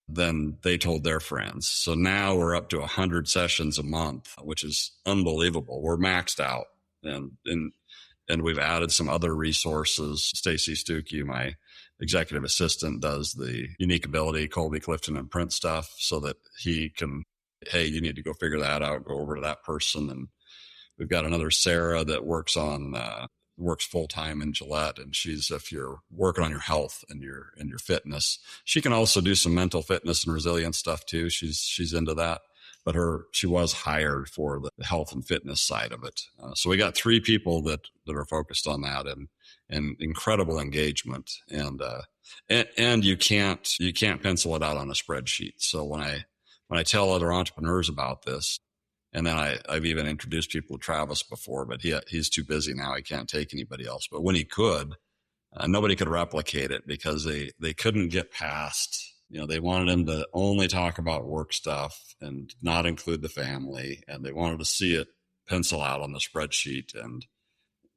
then they told their friends. So now we're up to 100 sessions a month, which is unbelievable. We're maxed out and we've added some other resources. Stacy Stuckey, my executive assistant, does the unique ability, Colby Clifton and print stuff so that he can, hey, you need to go figure that out, go over to that person. And we've got another Sarah that works full time in Gillette. And if you're working on your health and your fitness, she can also do some mental fitness and resilience stuff too. She's into that, but she was hired for the health and fitness side of it. So we got 3 people that are focused on that and incredible engagement. And you can't pencil it out on a spreadsheet. So when I tell other entrepreneurs about this And then I've even introduced people to Travis before, but he's too busy now. He can't take anybody else. But when he could, nobody could replicate it because they couldn't get past, they wanted him to only talk about work stuff and not include the family. And they wanted to see it pencil out on the spreadsheet, and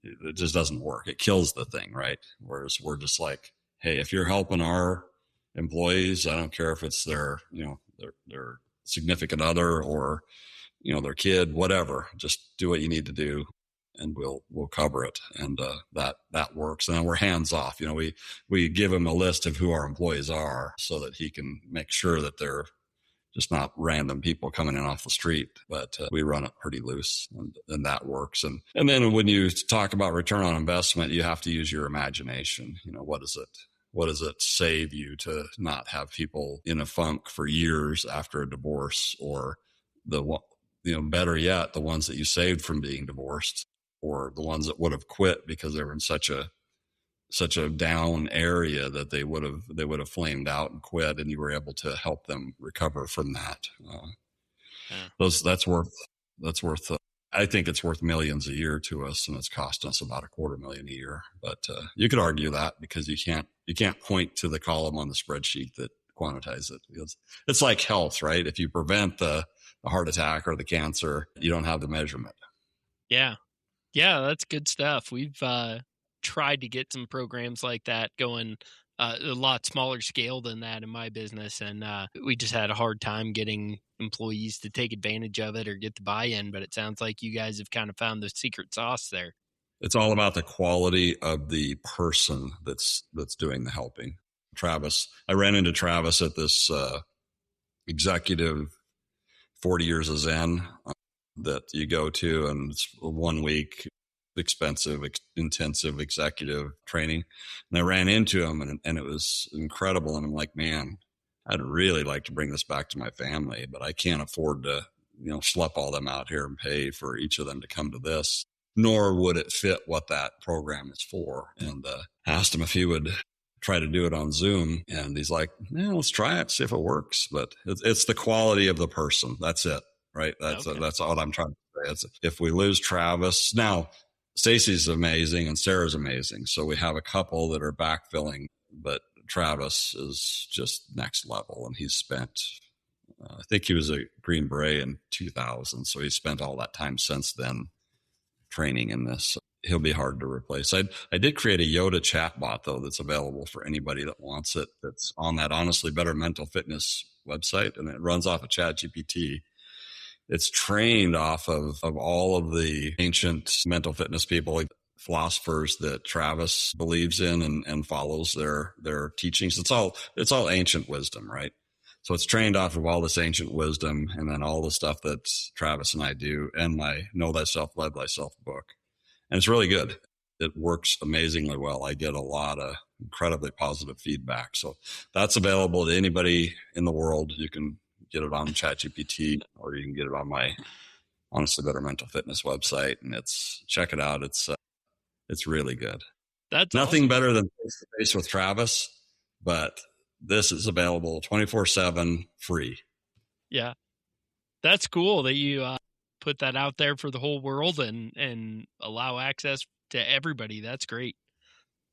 it just doesn't work. It kills the thing, right? Whereas we're just like, hey, if you're helping our employees, I don't care if it's their significant other or, their kid, whatever, just do what you need to do and we'll cover it. And that works. And then we're hands off. We give him a list of who our employees are so that he can make sure that they're just not random people coming in off the street, but we run it pretty loose, and that works. And then when you talk about return on investment, you have to use your imagination. What does it save you to not have people in a funk for years after a divorce, or better yet, the ones that you saved from being divorced, or the ones that would have quit because they were in such a down area that they would have flamed out and quit, and you were able to help them recover from that. That's worth. I think it's worth millions a year to us, and it's costing us about $250,000 a year. But you could argue that because you can't point to the column on the spreadsheet that quantizes it. It's like health, right? If you prevent the heart attack or the cancer, you don't have the measurement. Yeah, that's good stuff. We've tried to get some programs like that going a lot smaller scale than that in my business, and we just had a hard time getting employees to take advantage of it or get the buy-in. But it sounds like you guys have kind of found the secret sauce there. It's all about the quality of the person that's doing the helping. I ran into Travis at this executive 40 years of Zen that you go to, and it's 1 week expensive, intensive executive training. And I ran into him and it was incredible. And I'm like, man, I'd really like to bring this back to my family, but I can't afford to, schlep all them out here and pay for each of them to come to this, nor would it fit what that program is for. And asked him if he would try to do it on Zoom. And he's like, yeah, let's try it, see if it works. But it's the quality of the person. That's it. Right. That's all I'm trying to say. If we lose Travis now, Stacy's amazing and Sarah's amazing. So we have a couple that are backfilling, but Travis is just next level. And he's spent, I think he was a Green Beret in 2000. So he spent all that time since then training in this. He'll be hard to replace. I did create a Yoda chatbot though, that's available for anybody that wants it. That's on that Honestly Better Mental Fitness website, and it runs off of ChatGPT. It's trained off of all of the ancient mental fitness people, like philosophers that Travis believes in and follows their teachings. It's all ancient wisdom, right? So it's trained off of all this ancient wisdom, and then all the stuff that Travis and I do, and my Know Thyself, Love Thyself book. And it's really good. It works amazingly well. I get a lot of incredibly positive feedback. So that's available to anybody in the world. You can get it on ChatGPT, or you can get it on my Honestly Better Mental Fitness website, and check it out. It's really good. That's nothing awesome. better than face to face with Travis, but this is available 24/7 free. Yeah, that's cool that you put that out there for the whole world and allow access to everybody. That's great.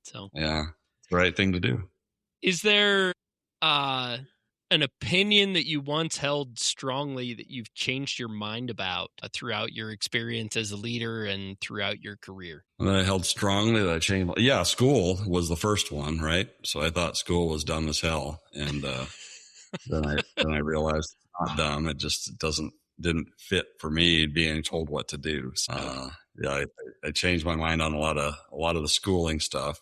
So yeah, it's the right thing to do. Is there an opinion that you once held strongly that you've changed your mind about throughout your experience as a leader and throughout your career? That I held strongly that I changed. Yeah, school was the first one, right? So I thought school was dumb as hell, and then I realized it's not dumb. It just didn't fit for me being told what to do. So, I changed my mind on a lot of the schooling stuff.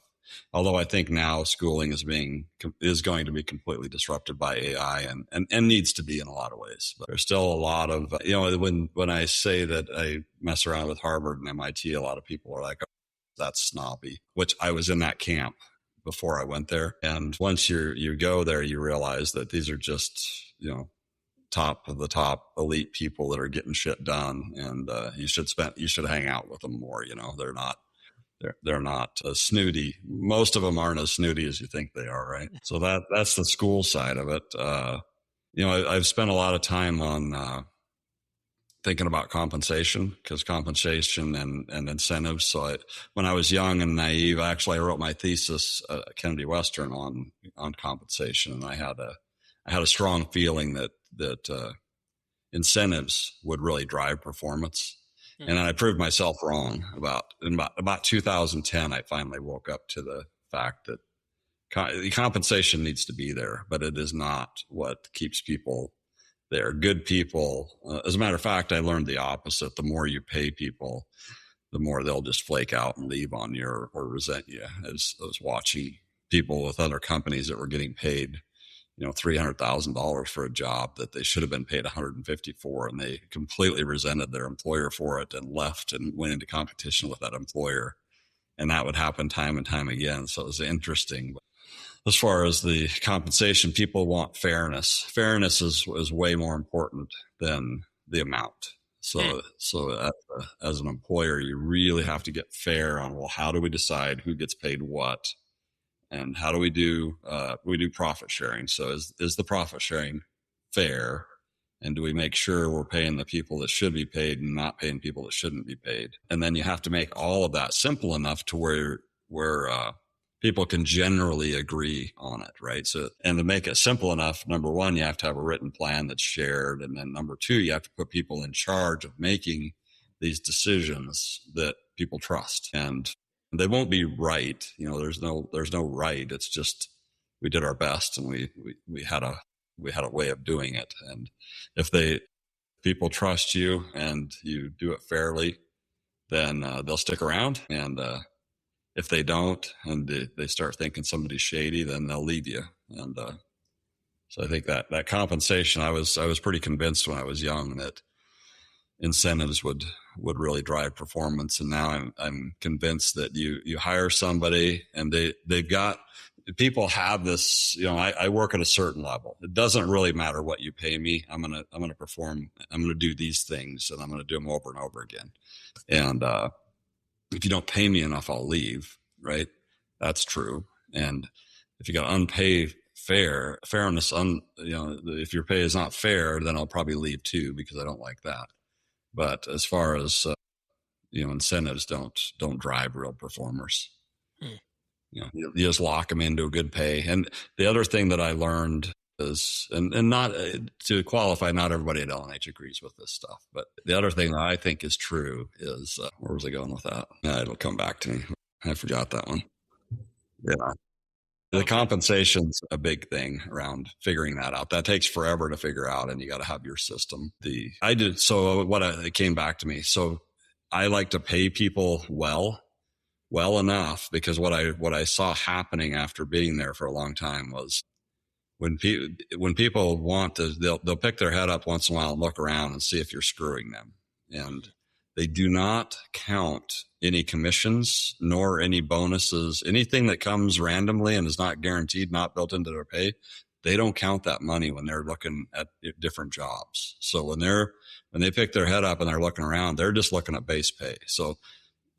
Although I think now schooling is going to be completely disrupted by AI and needs to be in a lot of ways. But there's still a lot of, when I say that I mess around with Harvard and MIT, a lot of people are like, oh, that's snobby, which I was in that camp before I went there. And once you go there, you realize that these are just, top of the top elite people that are getting shit done. And you should hang out with them more. They're not as snooty. Most of them aren't as snooty as you think they are, right? So that's the school side of it. I've spent a lot of time on thinking about compensation, because compensation and incentives. So when I was young and naive, I wrote my thesis at Kennedy Western on compensation, and I had a strong feeling that incentives would really drive performance. Mm-hmm. And I proved myself wrong. About 2010, I finally woke up to the fact that the compensation needs to be there, but it is not what keeps people there. Good people, as a matter of fact, I learned the opposite. The more you pay people, the more they'll just flake out and leave on you or resent you. As I was watching people with other companies that were getting paid, $300,000 for a job that they should have been paid $150,000 for, and they completely resented their employer for it and left and went into competition with that employer. And that would happen time and time again. So it was interesting. As far as the compensation, people want fairness. Fairness is way more important than the amount. So as an employer, you really have to get fair on, well, how do we decide who gets paid what? And how do we do profit sharing? So is the profit sharing fair? And do we make sure we're paying the people that should be paid and not paying people that shouldn't be paid? And then you have to make all of that simple enough to where people can generally agree on it, right? So, and to make it simple enough, number one, you have to have a written plan that's shared. And then number two, you have to put people in charge of making these decisions that people trust. And they won't be right. There's no right. It's just, we did our best, and we had a way of doing it. And if people trust you and you do it fairly, then they'll stick around. And if they don't, and they start thinking somebody's shady, then they'll leave you. And so I think that compensation, I was pretty convinced when I was young that incentives would really drive performance. And now I'm convinced that you hire somebody and they've got, people have this, I work at a certain level. It doesn't really matter what you pay me. I'm going to perform. I'm going to do these things, and I'm going to do them over and over again. And if you don't pay me enough, I'll leave. Right. That's true. And if you got unpaid fairness, if your pay is not fair, then I'll probably leave too, because I don't like that. But as far as, incentives don't drive real performers. You just lock them into a good pay. And the other thing that I learned is, and not to qualify, not everybody at LNH agrees with this stuff, but the other thing that I think is true is, where was I going with that? It'll come back to me. I forgot that one. Yeah. The compensation's a big thing around figuring that out. That takes forever to figure out, and you got to have your system. It came back to me. So I like to pay people well enough, because what I saw happening after being there for a long time was when people want to, they'll pick their head up once in a while and look around and see if you're screwing them. And they do not count any commissions nor any bonuses, anything that comes randomly and is not guaranteed, not built into their pay. They don't count that money when they're looking at different jobs. So when they pick their head up and they're looking around, they're just looking at base pay. So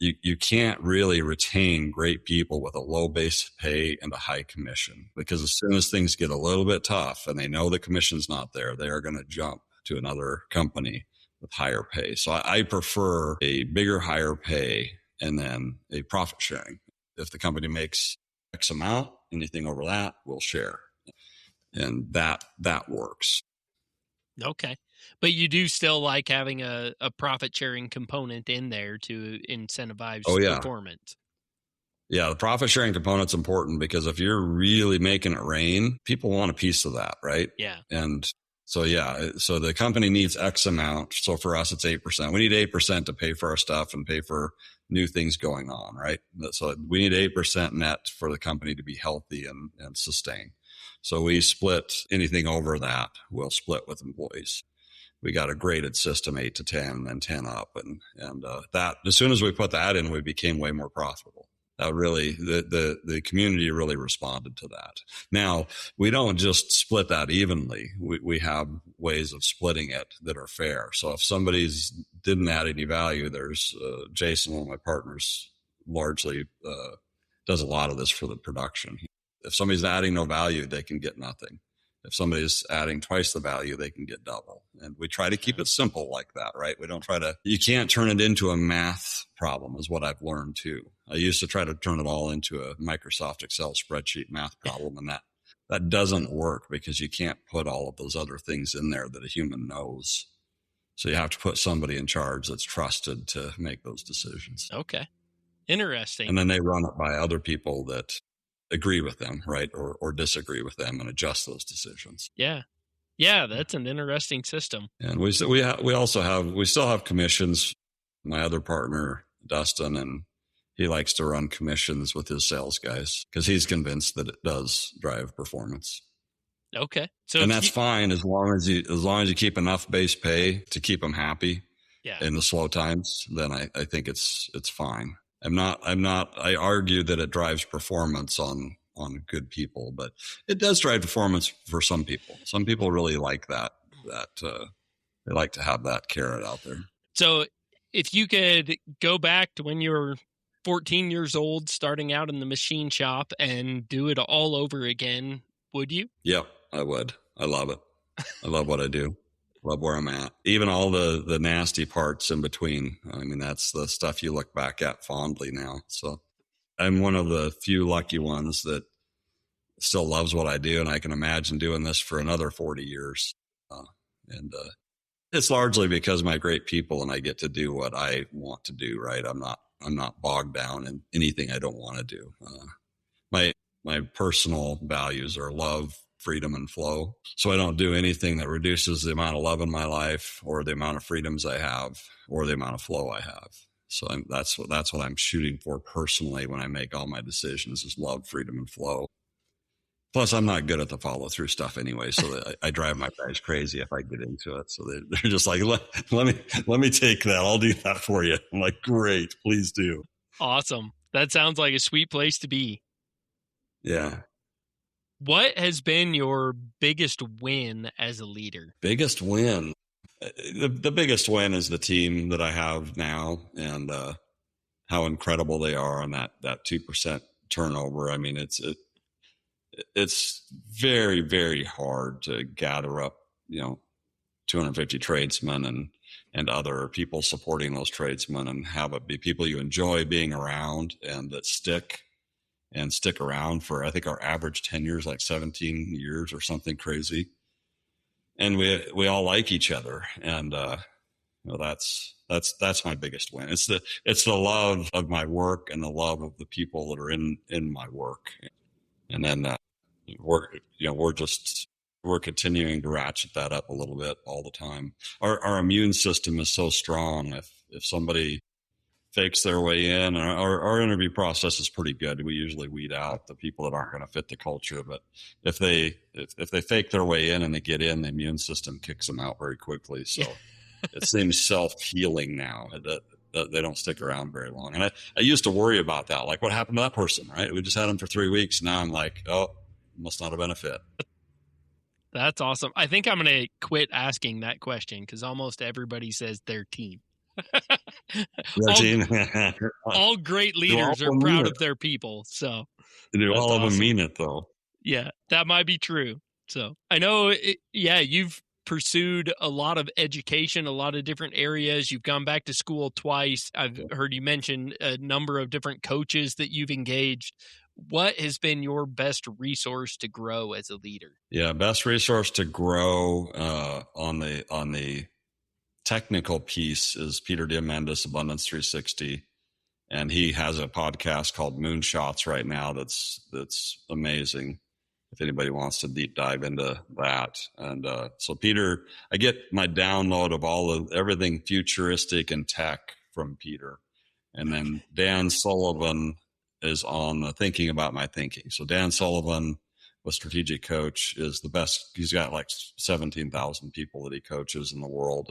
you can't really retain great people with a low base pay and a high commission, because as soon as things get a little bit tough and they know the commission's not there, they are going to jump to another company with higher pay. So I prefer a bigger, higher pay and then a profit sharing. If the company makes X amount, anything over that, we'll share. And that works. Okay. But you do still like having a profit sharing component in there to incentivize performance. Yeah, the profit sharing component's important, because if you're really making it rain, people want a piece of that, right? Yeah. And so the company needs X amount. So for us, it's 8%. We need 8% to pay for our stuff and pay for new things going on, right? So we need 8% net for the company to be healthy and sustain. So we split anything over that, we'll split with employees. We got a graded system, 8 to 10, and then 10 up. And that, as soon as we put that in, we became way more profitable. That really, the community really responded to that. Now, we don't just split that evenly. We have ways of splitting it that are fair. So if somebody's didn't add any value, there's Jason, one of my partners, largely does a lot of this for the production. If somebody's adding no value, they can get nothing. if somebody's adding twice the value, they can get double. And we try to keep it simple like that, right? We don't try to, you can't turn it into a math problem is what I've learned too. I used to try to turn it all into a Microsoft Excel spreadsheet math problem. And that doesn't work because you can't put all of those other things in there that a human knows. So you have to put somebody in charge that's trusted to make those decisions. Okay. Interesting. And then they run it by other people that agree with them, right? Or disagree with them and adjust those decisions. Yeah. Yeah, that's an interesting system. And we still have commissions. My other partner, Dustin, and he likes to run commissions with his sales guys because he's convinced that it does drive performance. Okay. And that's fine as long as you keep enough base pay to keep them happy in the slow times, then I think it's fine. I argue that it drives performance on good people, but it does drive performance for some people. Some people really like that they like to have that carrot out there. So if you could go back to when you were 14 years old, starting out in the machine shop and do it all over again, would you? Yep, I would. I love it. I love what I do. Love where I'm at. Even all the nasty parts in between. I mean, that's the stuff you look back at fondly now. So I'm one of the few lucky ones that still loves what I do, and I can imagine doing this for another 40 years. It's largely because of my great people, and I get to do what I want to do, right? I'm not bogged down in anything I don't want to do. My personal values are love, freedom, and flow. So I don't do anything that reduces the amount of love in my life or the amount of freedoms I have or the amount of flow I have. So that's what I'm shooting for personally when I make all my decisions is love, freedom, and flow. Plus, I'm not good at the follow through stuff anyway, so I drive my guys crazy if I get into it. So they're just like, let me take that. I'll do that for you. I'm like, great, please do. Awesome. That sounds like a sweet place to be. Yeah. What has been your biggest win as a leader? Biggest win? The biggest win is the team that I have now and how incredible they are on that 2% turnover. I mean, it's very, very hard to gather up, 250 tradesmen and other people supporting those tradesmen and have it be people you enjoy being around and that stick around for, I think our average tenure is like 17 years or something crazy. And we all like each other. And, that's my biggest win. It's the love of my work and the love of the people that are in my work. And then, we're continuing to ratchet that up a little bit all the time. Our immune system is so strong. If somebody fakes their way in, our interview process is pretty good. We usually weed out the people that aren't going to fit the culture. But if they fake their way in and they get in, the immune system kicks them out very quickly. So it seems self-healing now. They don't stick around very long. And I used to worry about that. Like, what happened to that person, right? We just had them for 3 weeks. Now I'm like, oh, must not have been a fit. That's awesome. I think I'm going to quit asking that question because almost everybody says their team. all great leaders are proud of their people. So do all of them mean it though? Yeah, that might be true. So I know, you've pursued a lot of education, a lot of different areas. You've gone back to school twice. I've heard you mention a number of different coaches that you've engaged. What has been your best resource to grow as a leader? Yeah, best resource to grow on the technical piece is Peter Diamandis, Abundance 360. And he has a podcast called Moonshots right now that's amazing if anybody wants to deep dive into that. And so Peter, I get my download of everything futuristic and tech from Peter. And then Dan Sullivan is on the Thinking About My Thinking. So Dan Sullivan, a strategic coach, is the best. He's got like 17,000 people that he coaches in the world.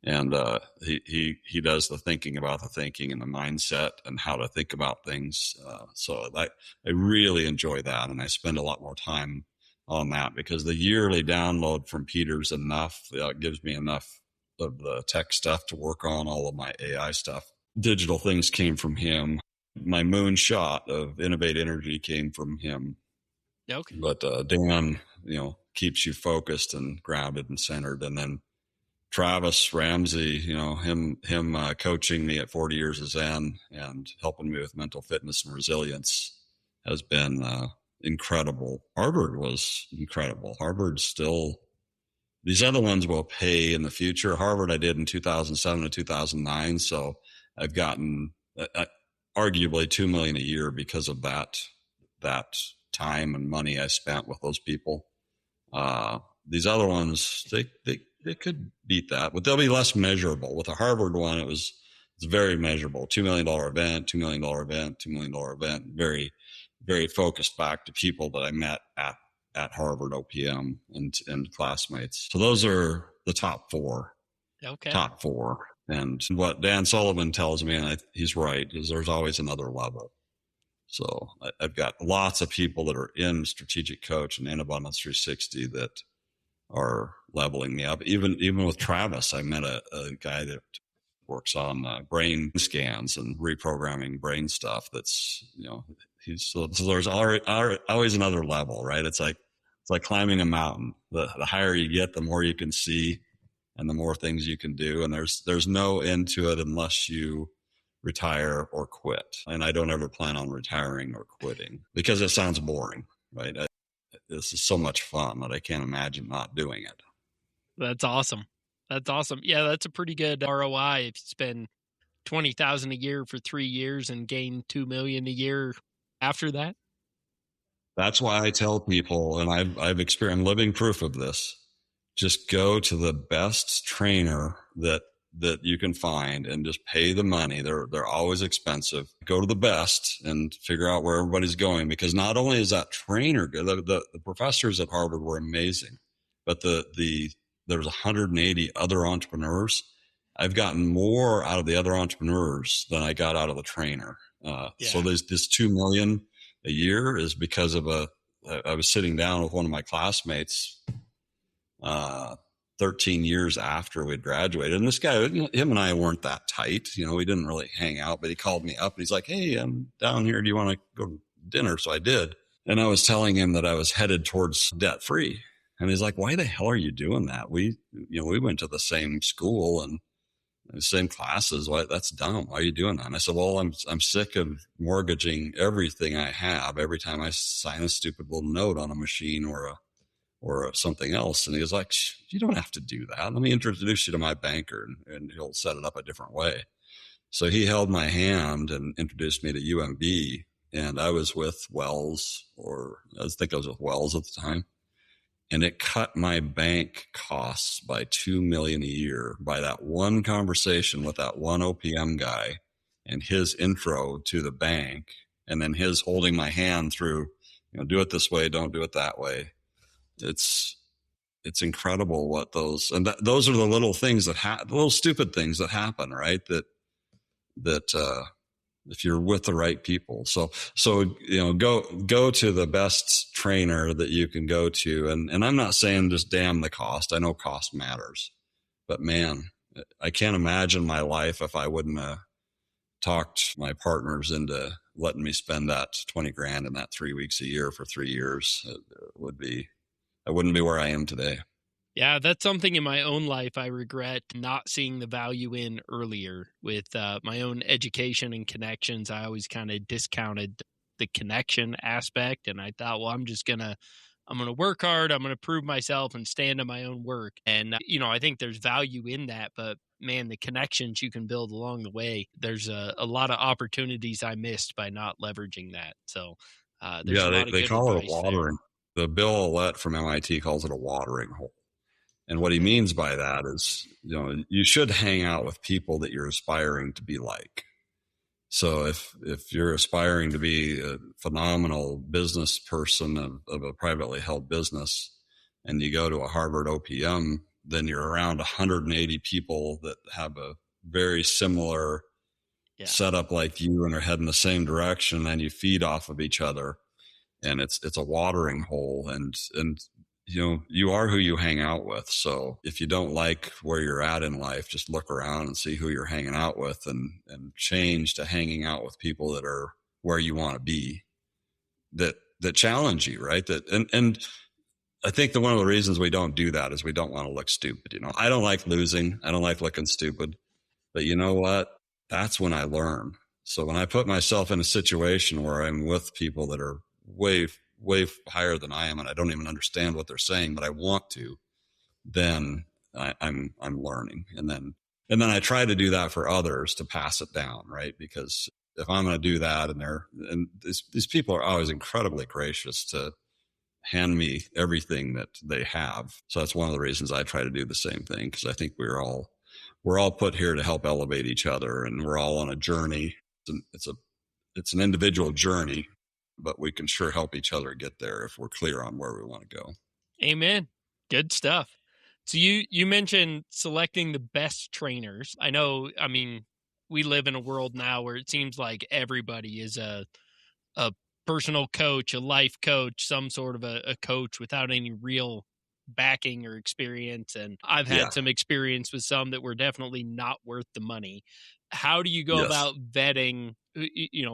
And he does the thinking about the thinking and the mindset and how to think about things. So I really enjoy that. And I spend a lot more time on that because the yearly download from Peter's enough. It gives me enough of the tech stuff to work on. All of my AI stuff, digital things came from him. My moonshot of Innovate Energy came from him. Okay. But Dan, keeps you focused and grounded and centered. And then Travis Ramsey, him coaching me at 40 years of Zen and helping me with mental fitness and resilience has been incredible. Harvard was incredible. Harvard still, these other ones will pay in the future. Harvard I did in 2007 to 2009. So I've gotten arguably $2 million a year because of that time and money I spent with those people. These other ones, they could beat that, but they'll be less measurable. With the Harvard one, it's very measurable. $2 million event, $2 million event, $2 million event. Very, very focused back to people that I met at Harvard OPM and classmates. So those are the top four. Okay. Top four. And what Dan Sullivan tells me, and he's right, is there's always another level. So I've got lots of people that are in Strategic Coach and in Abundance 360 that are leveling me up. Even with Travis, I met a guy that works on brain scans and reprogramming brain stuff. That's, so there's always another level, right? It's like climbing a mountain. The higher you get, the more you can see and the more things you can do. And there's no end to it unless you retire or quit. And I don't ever plan on retiring or quitting because it sounds boring, right? This is so much fun that I can't imagine not doing it. That's awesome. Yeah, that's a pretty good ROI if you spend $20,000 a year for 3 years and gain $2 million a year after that. That's why I tell people, and I've experienced living proof of this. Just go to the best trainer that you can find and just pay the money. They're always expensive. Go to the best and figure out where everybody's going, because not only is that trainer good, the professors at Harvard were amazing, but there's 180 other entrepreneurs. I've gotten more out of the other entrepreneurs than I got out of the trainer. So there's this $2 million a year is because of I was sitting down with one of my classmates 13 years after we'd graduated. And this guy, him and I weren't that tight. We didn't really hang out, but he called me up and he's like, "Hey, I'm down here. Do you want to go to dinner?" So I did. And I was telling him that I was headed towards debt free. And he's like, "Why the hell are you doing that? We went to the same school and the same classes. Why? That's dumb. Why are you doing that?" And I said, "Well, I'm sick of mortgaging everything I have every time I sign a stupid little note on a machine or something else." And he was like, "You don't have to do that. Let me introduce you to my banker and he'll set it up a different way." So he held my hand and introduced me to UMB. And I was with Wells, or I think I was with Wells at the time. And it cut my bank costs by $2 million a year by that one conversation with that one OPM guy and his intro to the bank. And then his holding my hand through, do it this way, don't do it that way. It's incredible what those are the little things the little stupid things that happen, right? That if you're with the right people. So go to the best trainer that you can go to. And I'm not saying just damn the cost. I know cost matters, but man, I can't imagine my life if I wouldn't have talked my partners into letting me spend that 20 grand in that 3 weeks a year for 3 years. I wouldn't be where I am today. Yeah, that's something in my own life I regret not seeing the value in earlier with my own education and connections. I always kind of discounted the connection aspect, and I thought, well, I'm going to work hard, I'm going to prove myself and stand on my own work. And, I think there's value in that, but man, the connections you can build along the way, there's a lot of opportunities I missed by not leveraging that. So there's a lot of they good call advice it a watering. There. The Bill Ollett from MIT calls it a watering hole. And what he means by that is, you should hang out with people that you're aspiring to be like. So if you're aspiring to be a phenomenal business person of a privately held business and you go to a Harvard OPM, then you're around 180 people that have a very similar setup like you and are heading the same direction, and you feed off of each other. And it's a watering hole, and you are who you hang out with. So if you don't like where you're at in life, just look around and see who you're hanging out with and change to hanging out with people that are where you want to be, that challenge you, right? And I think that one of the reasons we don't do that is we don't want to look stupid. I don't like losing. I don't like looking stupid. But you know what? That's when I learn. So when I put myself in a situation where I'm with people that are way, way higher than I am, and I don't even understand what they're saying, but I want to, then I'm learning. And then I try to do that for others to pass it down, right? Because if I'm going to do that, and these people are always incredibly gracious to hand me everything that they have. So that's one of the reasons I try to do the same thing, because I think we're all put here to help elevate each other, and we're all on a journey. It's an individual journey, but we can sure help each other get there if we're clear on where we want to go. Amen. Good stuff. So you mentioned selecting the best trainers. I know, I mean, we live in a world now where it seems like everybody is a personal coach, a life coach, some sort of a coach without any real backing or experience. And I've had some experience with some that were definitely not worth the money. How do you go about vetting,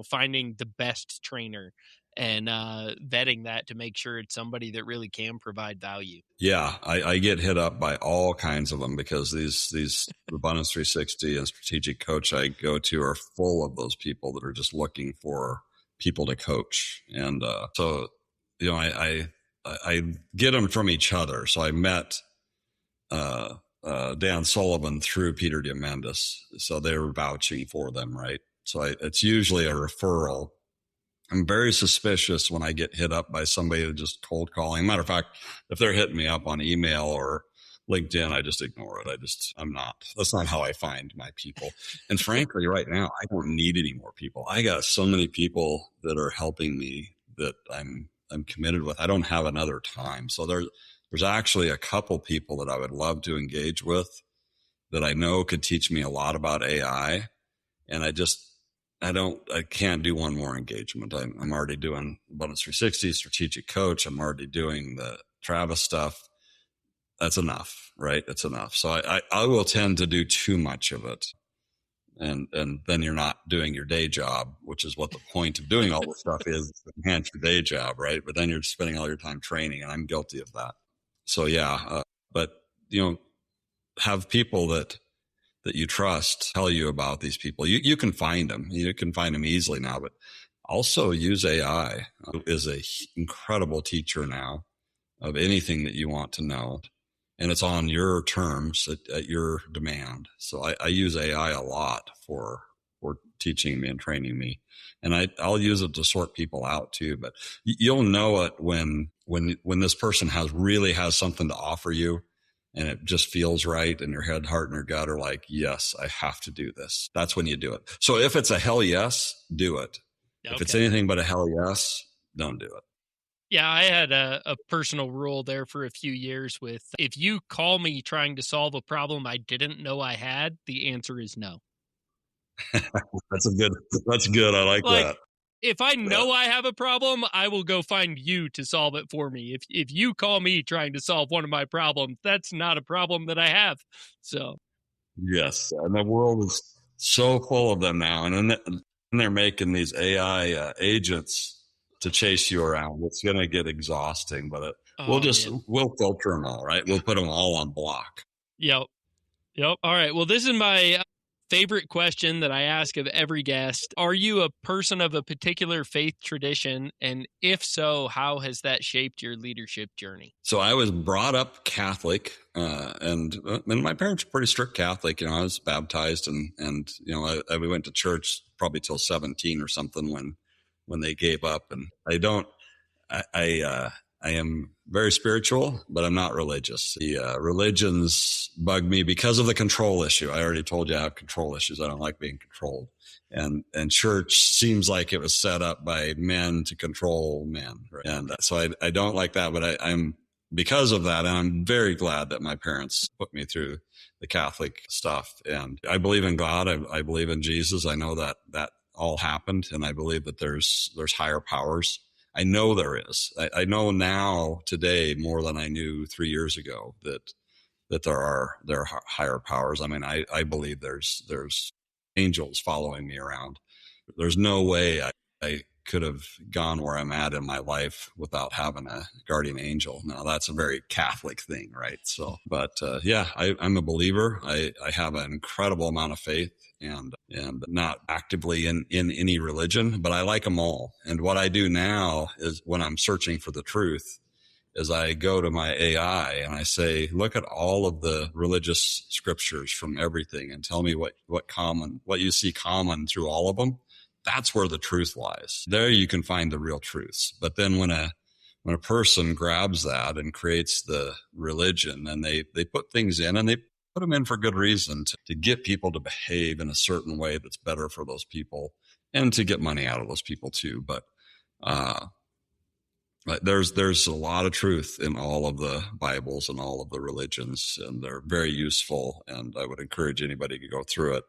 finding the best trainer and vetting that to make sure it's somebody that really can provide value? Yeah, I get hit up by all kinds of them, because these Abundance 360 and Strategic Coach I go to are full of those people that are just looking for people to coach. And so, I get them from each other. So I met Dan Sullivan through Peter Diamandis. So they were vouching for them, right? So it's usually a referral. I'm very suspicious when I get hit up by somebody that just cold calling. Matter of fact, if they're hitting me up on email or LinkedIn, I just ignore it. That's not how I find my people. And frankly, right now, I don't need any more people. I got so many people that are helping me that I'm committed with. I don't have another time. So there's actually a couple people that I would love to engage with that I know could teach me a lot about AI. And I can't do one more engagement. I'm already doing Abundance 360, Strategic Coach. I'm already doing the Travis stuff. That's enough, right? It's enough. So I will tend to do too much of it. And then you're not doing your day job, which is what the point of doing all this stuff is, to enhance your day job, right? But then you're spending all your time training, and I'm guilty of that. So but have people that you trust tell you about these people. You can find them. You can find them easily now, but also use AI. Is a incredible teacher now of anything that you want to know. And it's on your terms at your demand. So I use AI a lot for teaching me and training me. And I'll use it to sort people out too. But you'll know it when this person really has something to offer you, and it just feels right, and your head, heart, and your gut are like, yes, I have to do this. That's when you do it. So if it's a hell yes, do it. Okay. If it's anything but a hell yes, don't do it. Yeah, I had a personal rule there for a few years with, if you call me trying to solve a problem I didn't know I had, the answer is no. That's good. I like that. If I know I have a problem, I will go find you to solve it for me. If you call me trying to solve one of my problems, that's not a problem that I have. So, yes, and the world is so full of them now, and they're making these AI agents to chase you around. It's going to get exhausting, but we'll filter them all, right? We'll put them all on block. Yep. All right. Well, this is my favorite question that I ask of every guest. Are you a person of a particular faith tradition? And if so, how has that shaped your leadership journey? So I was brought up Catholic, and my parents were pretty strict Catholic. I was baptized, and we went to church probably till 17 or something when they gave up. And I am very spiritual, but I'm not religious. The religions bug me because of the control issue. I already told you I have control issues. I don't like being controlled. And church seems like it was set up by men to control men. Right? And so I don't like that, but I'm because of that. And I'm very glad that my parents put me through the Catholic stuff. And I believe in God. I believe in Jesus. I know that all happened. And I believe that there's higher powers. I know there is. I know now today more than I knew 3 years ago that there are higher powers. I mean, I believe there's angels following me around. There's no way I could have gone where I'm at in my life without having a guardian angel. Now that's a very Catholic thing, right? So, but I'm a believer. I have an incredible amount of faith, and not actively in any religion, but I like them all. And what I do now is, when I'm searching for the truth, is I go to my AI and I say, look at all of the religious scriptures from everything and tell me what you see common through all of them. That's where the truth lies. There you can find the real truths. But then when a person grabs that and creates the religion, and they put things in, and they put them in for good reason, to get people to behave in a certain way that's better for those people, and to get money out of those people too. But there's a lot of truth in all of the Bibles and all of the religions, and they're very useful. And I would encourage anybody to go through it.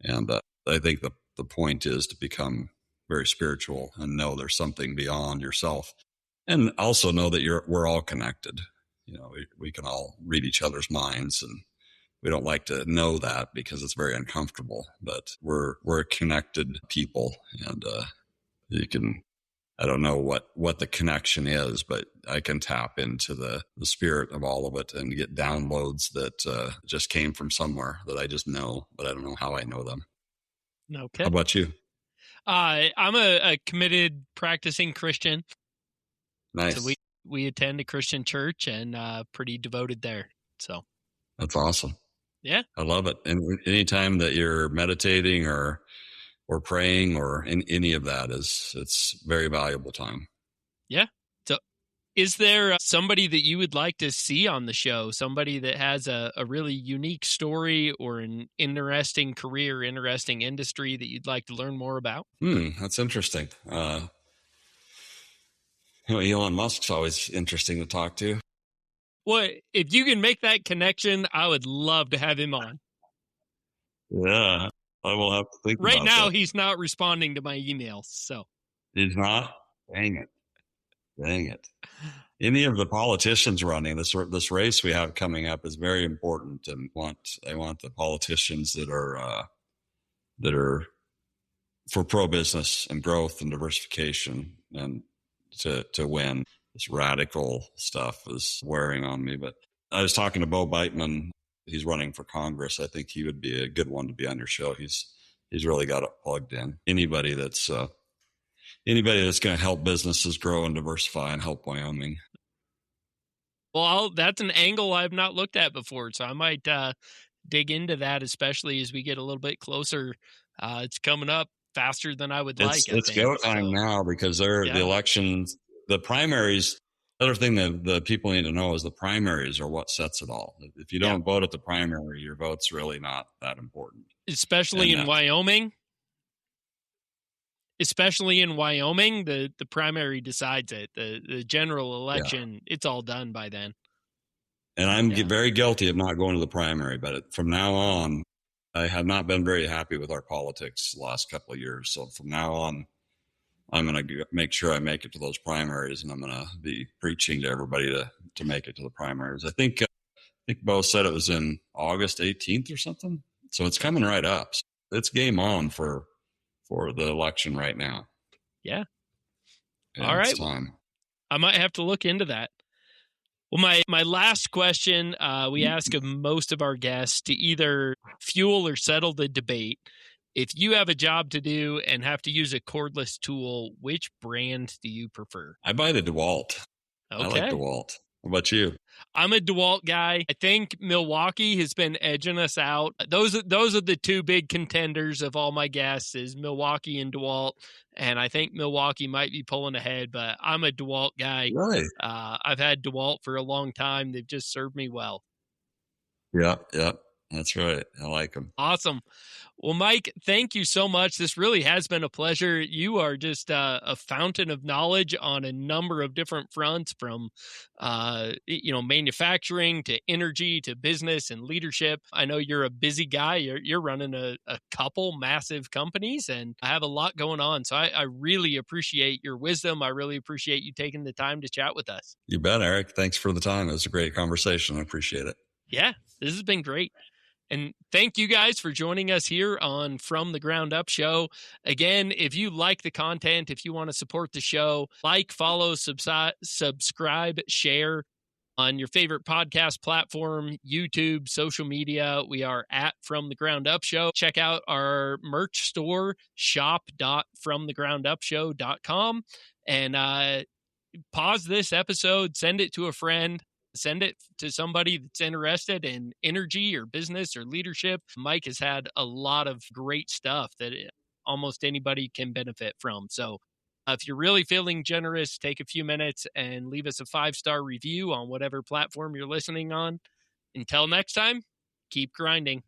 And I think the point is to become very spiritual and know there's something beyond yourself, and also know that we're all connected. We can all read each other's minds, and we don't like to know that because it's very uncomfortable. But we're connected people, and you can. I don't know what the connection is, but I can tap into the spirit of all of it and get downloads that just came from somewhere that I just know, but I don't know how I know them. Okay. How about you? I'm a committed practicing Christian. Nice. So we attend a Christian church, and pretty devoted there. So that's awesome. Yeah. I love it. And anytime that you're meditating or praying or in any of that, it's very valuable time. Yeah. So is there somebody that you would like to see on the show? Somebody that has a really unique story or an interesting career, interesting industry that you'd like to learn more about? That's interesting. Elon Musk's always interesting to talk to. Well, if you can make that connection, I would love to have him on. Yeah. I will have to think about that. Right now, he's not responding to my emails, so. He's not? Dang it. Any of the politicians running this race we have coming up is very important, and I want the politicians that are for pro-business and growth and diversification, and to win. This radical stuff is wearing on me. But I was talking to Bo Beitman. He's running for Congress. I think he would be a good one to be on your show. He's really got it plugged in. Anybody that's going to help businesses grow and diversify and help Wyoming. Well, that's an angle I've not looked at before, so I might dig into that, especially as we get a little bit closer. It's coming up faster than I would like. It's go time now, because the elections, the primaries. Other thing that the people need to know is the primaries are what sets it all. If you don't vote at the primary, your vote's really not that important. Especially in Wyoming. Especially in Wyoming, the primary decides it. The general election, it's all done by then. And I'm very guilty of not going to the primary, but from now on, I have not been very happy with our politics the last couple of years. So from now on, I'm going to make sure I make it to those primaries, and I'm going to be preaching to everybody to make it to the primaries. I think Bo said it was in August 18th or something. So it's coming right up. So it's game on for the election right now. Yeah. And all right. It's time. I might have to look into that. Well, my last question, we ask of most of our guests to either fuel or settle the debate. If you have a job to do and have to use a cordless tool, which brand do you prefer? I buy the DeWalt. Okay. I like DeWalt. What about you? I'm a DeWalt guy. I think Milwaukee has been edging us out. Those are the two big contenders of all my guests, is Milwaukee and DeWalt. And I think Milwaukee might be pulling ahead, but I'm a DeWalt guy. Really? I've had DeWalt for a long time. They've just served me well. Yeah. That's right. I like them. Awesome. Well, Mike, thank you so much. This really has been a pleasure. You are just a fountain of knowledge on a number of different fronts, from manufacturing to energy to business and leadership. I know you're a busy guy. You're running a couple massive companies and have a lot going on. So I really appreciate your wisdom. I really appreciate you taking the time to chat with us. You bet, Eric. Thanks for the time. It was a great conversation. I appreciate it. Yeah, this has been great. And thank you guys for joining us here on From the Ground Up Show. Again, if you like the content, if you want to support the show, like, follow, subscribe, share on your favorite podcast platform, YouTube, social media. We are at From the Ground Up Show. Check out our merch store, shop.fromthegroundupshow.com. And pause this episode, send it to a friend, send it to somebody that's interested in energy or business or leadership. Mike has had a lot of great stuff that almost anybody can benefit from. So if you're really feeling generous, take a few minutes and leave us a 5-star review on whatever platform you're listening on. Until next time, keep grinding.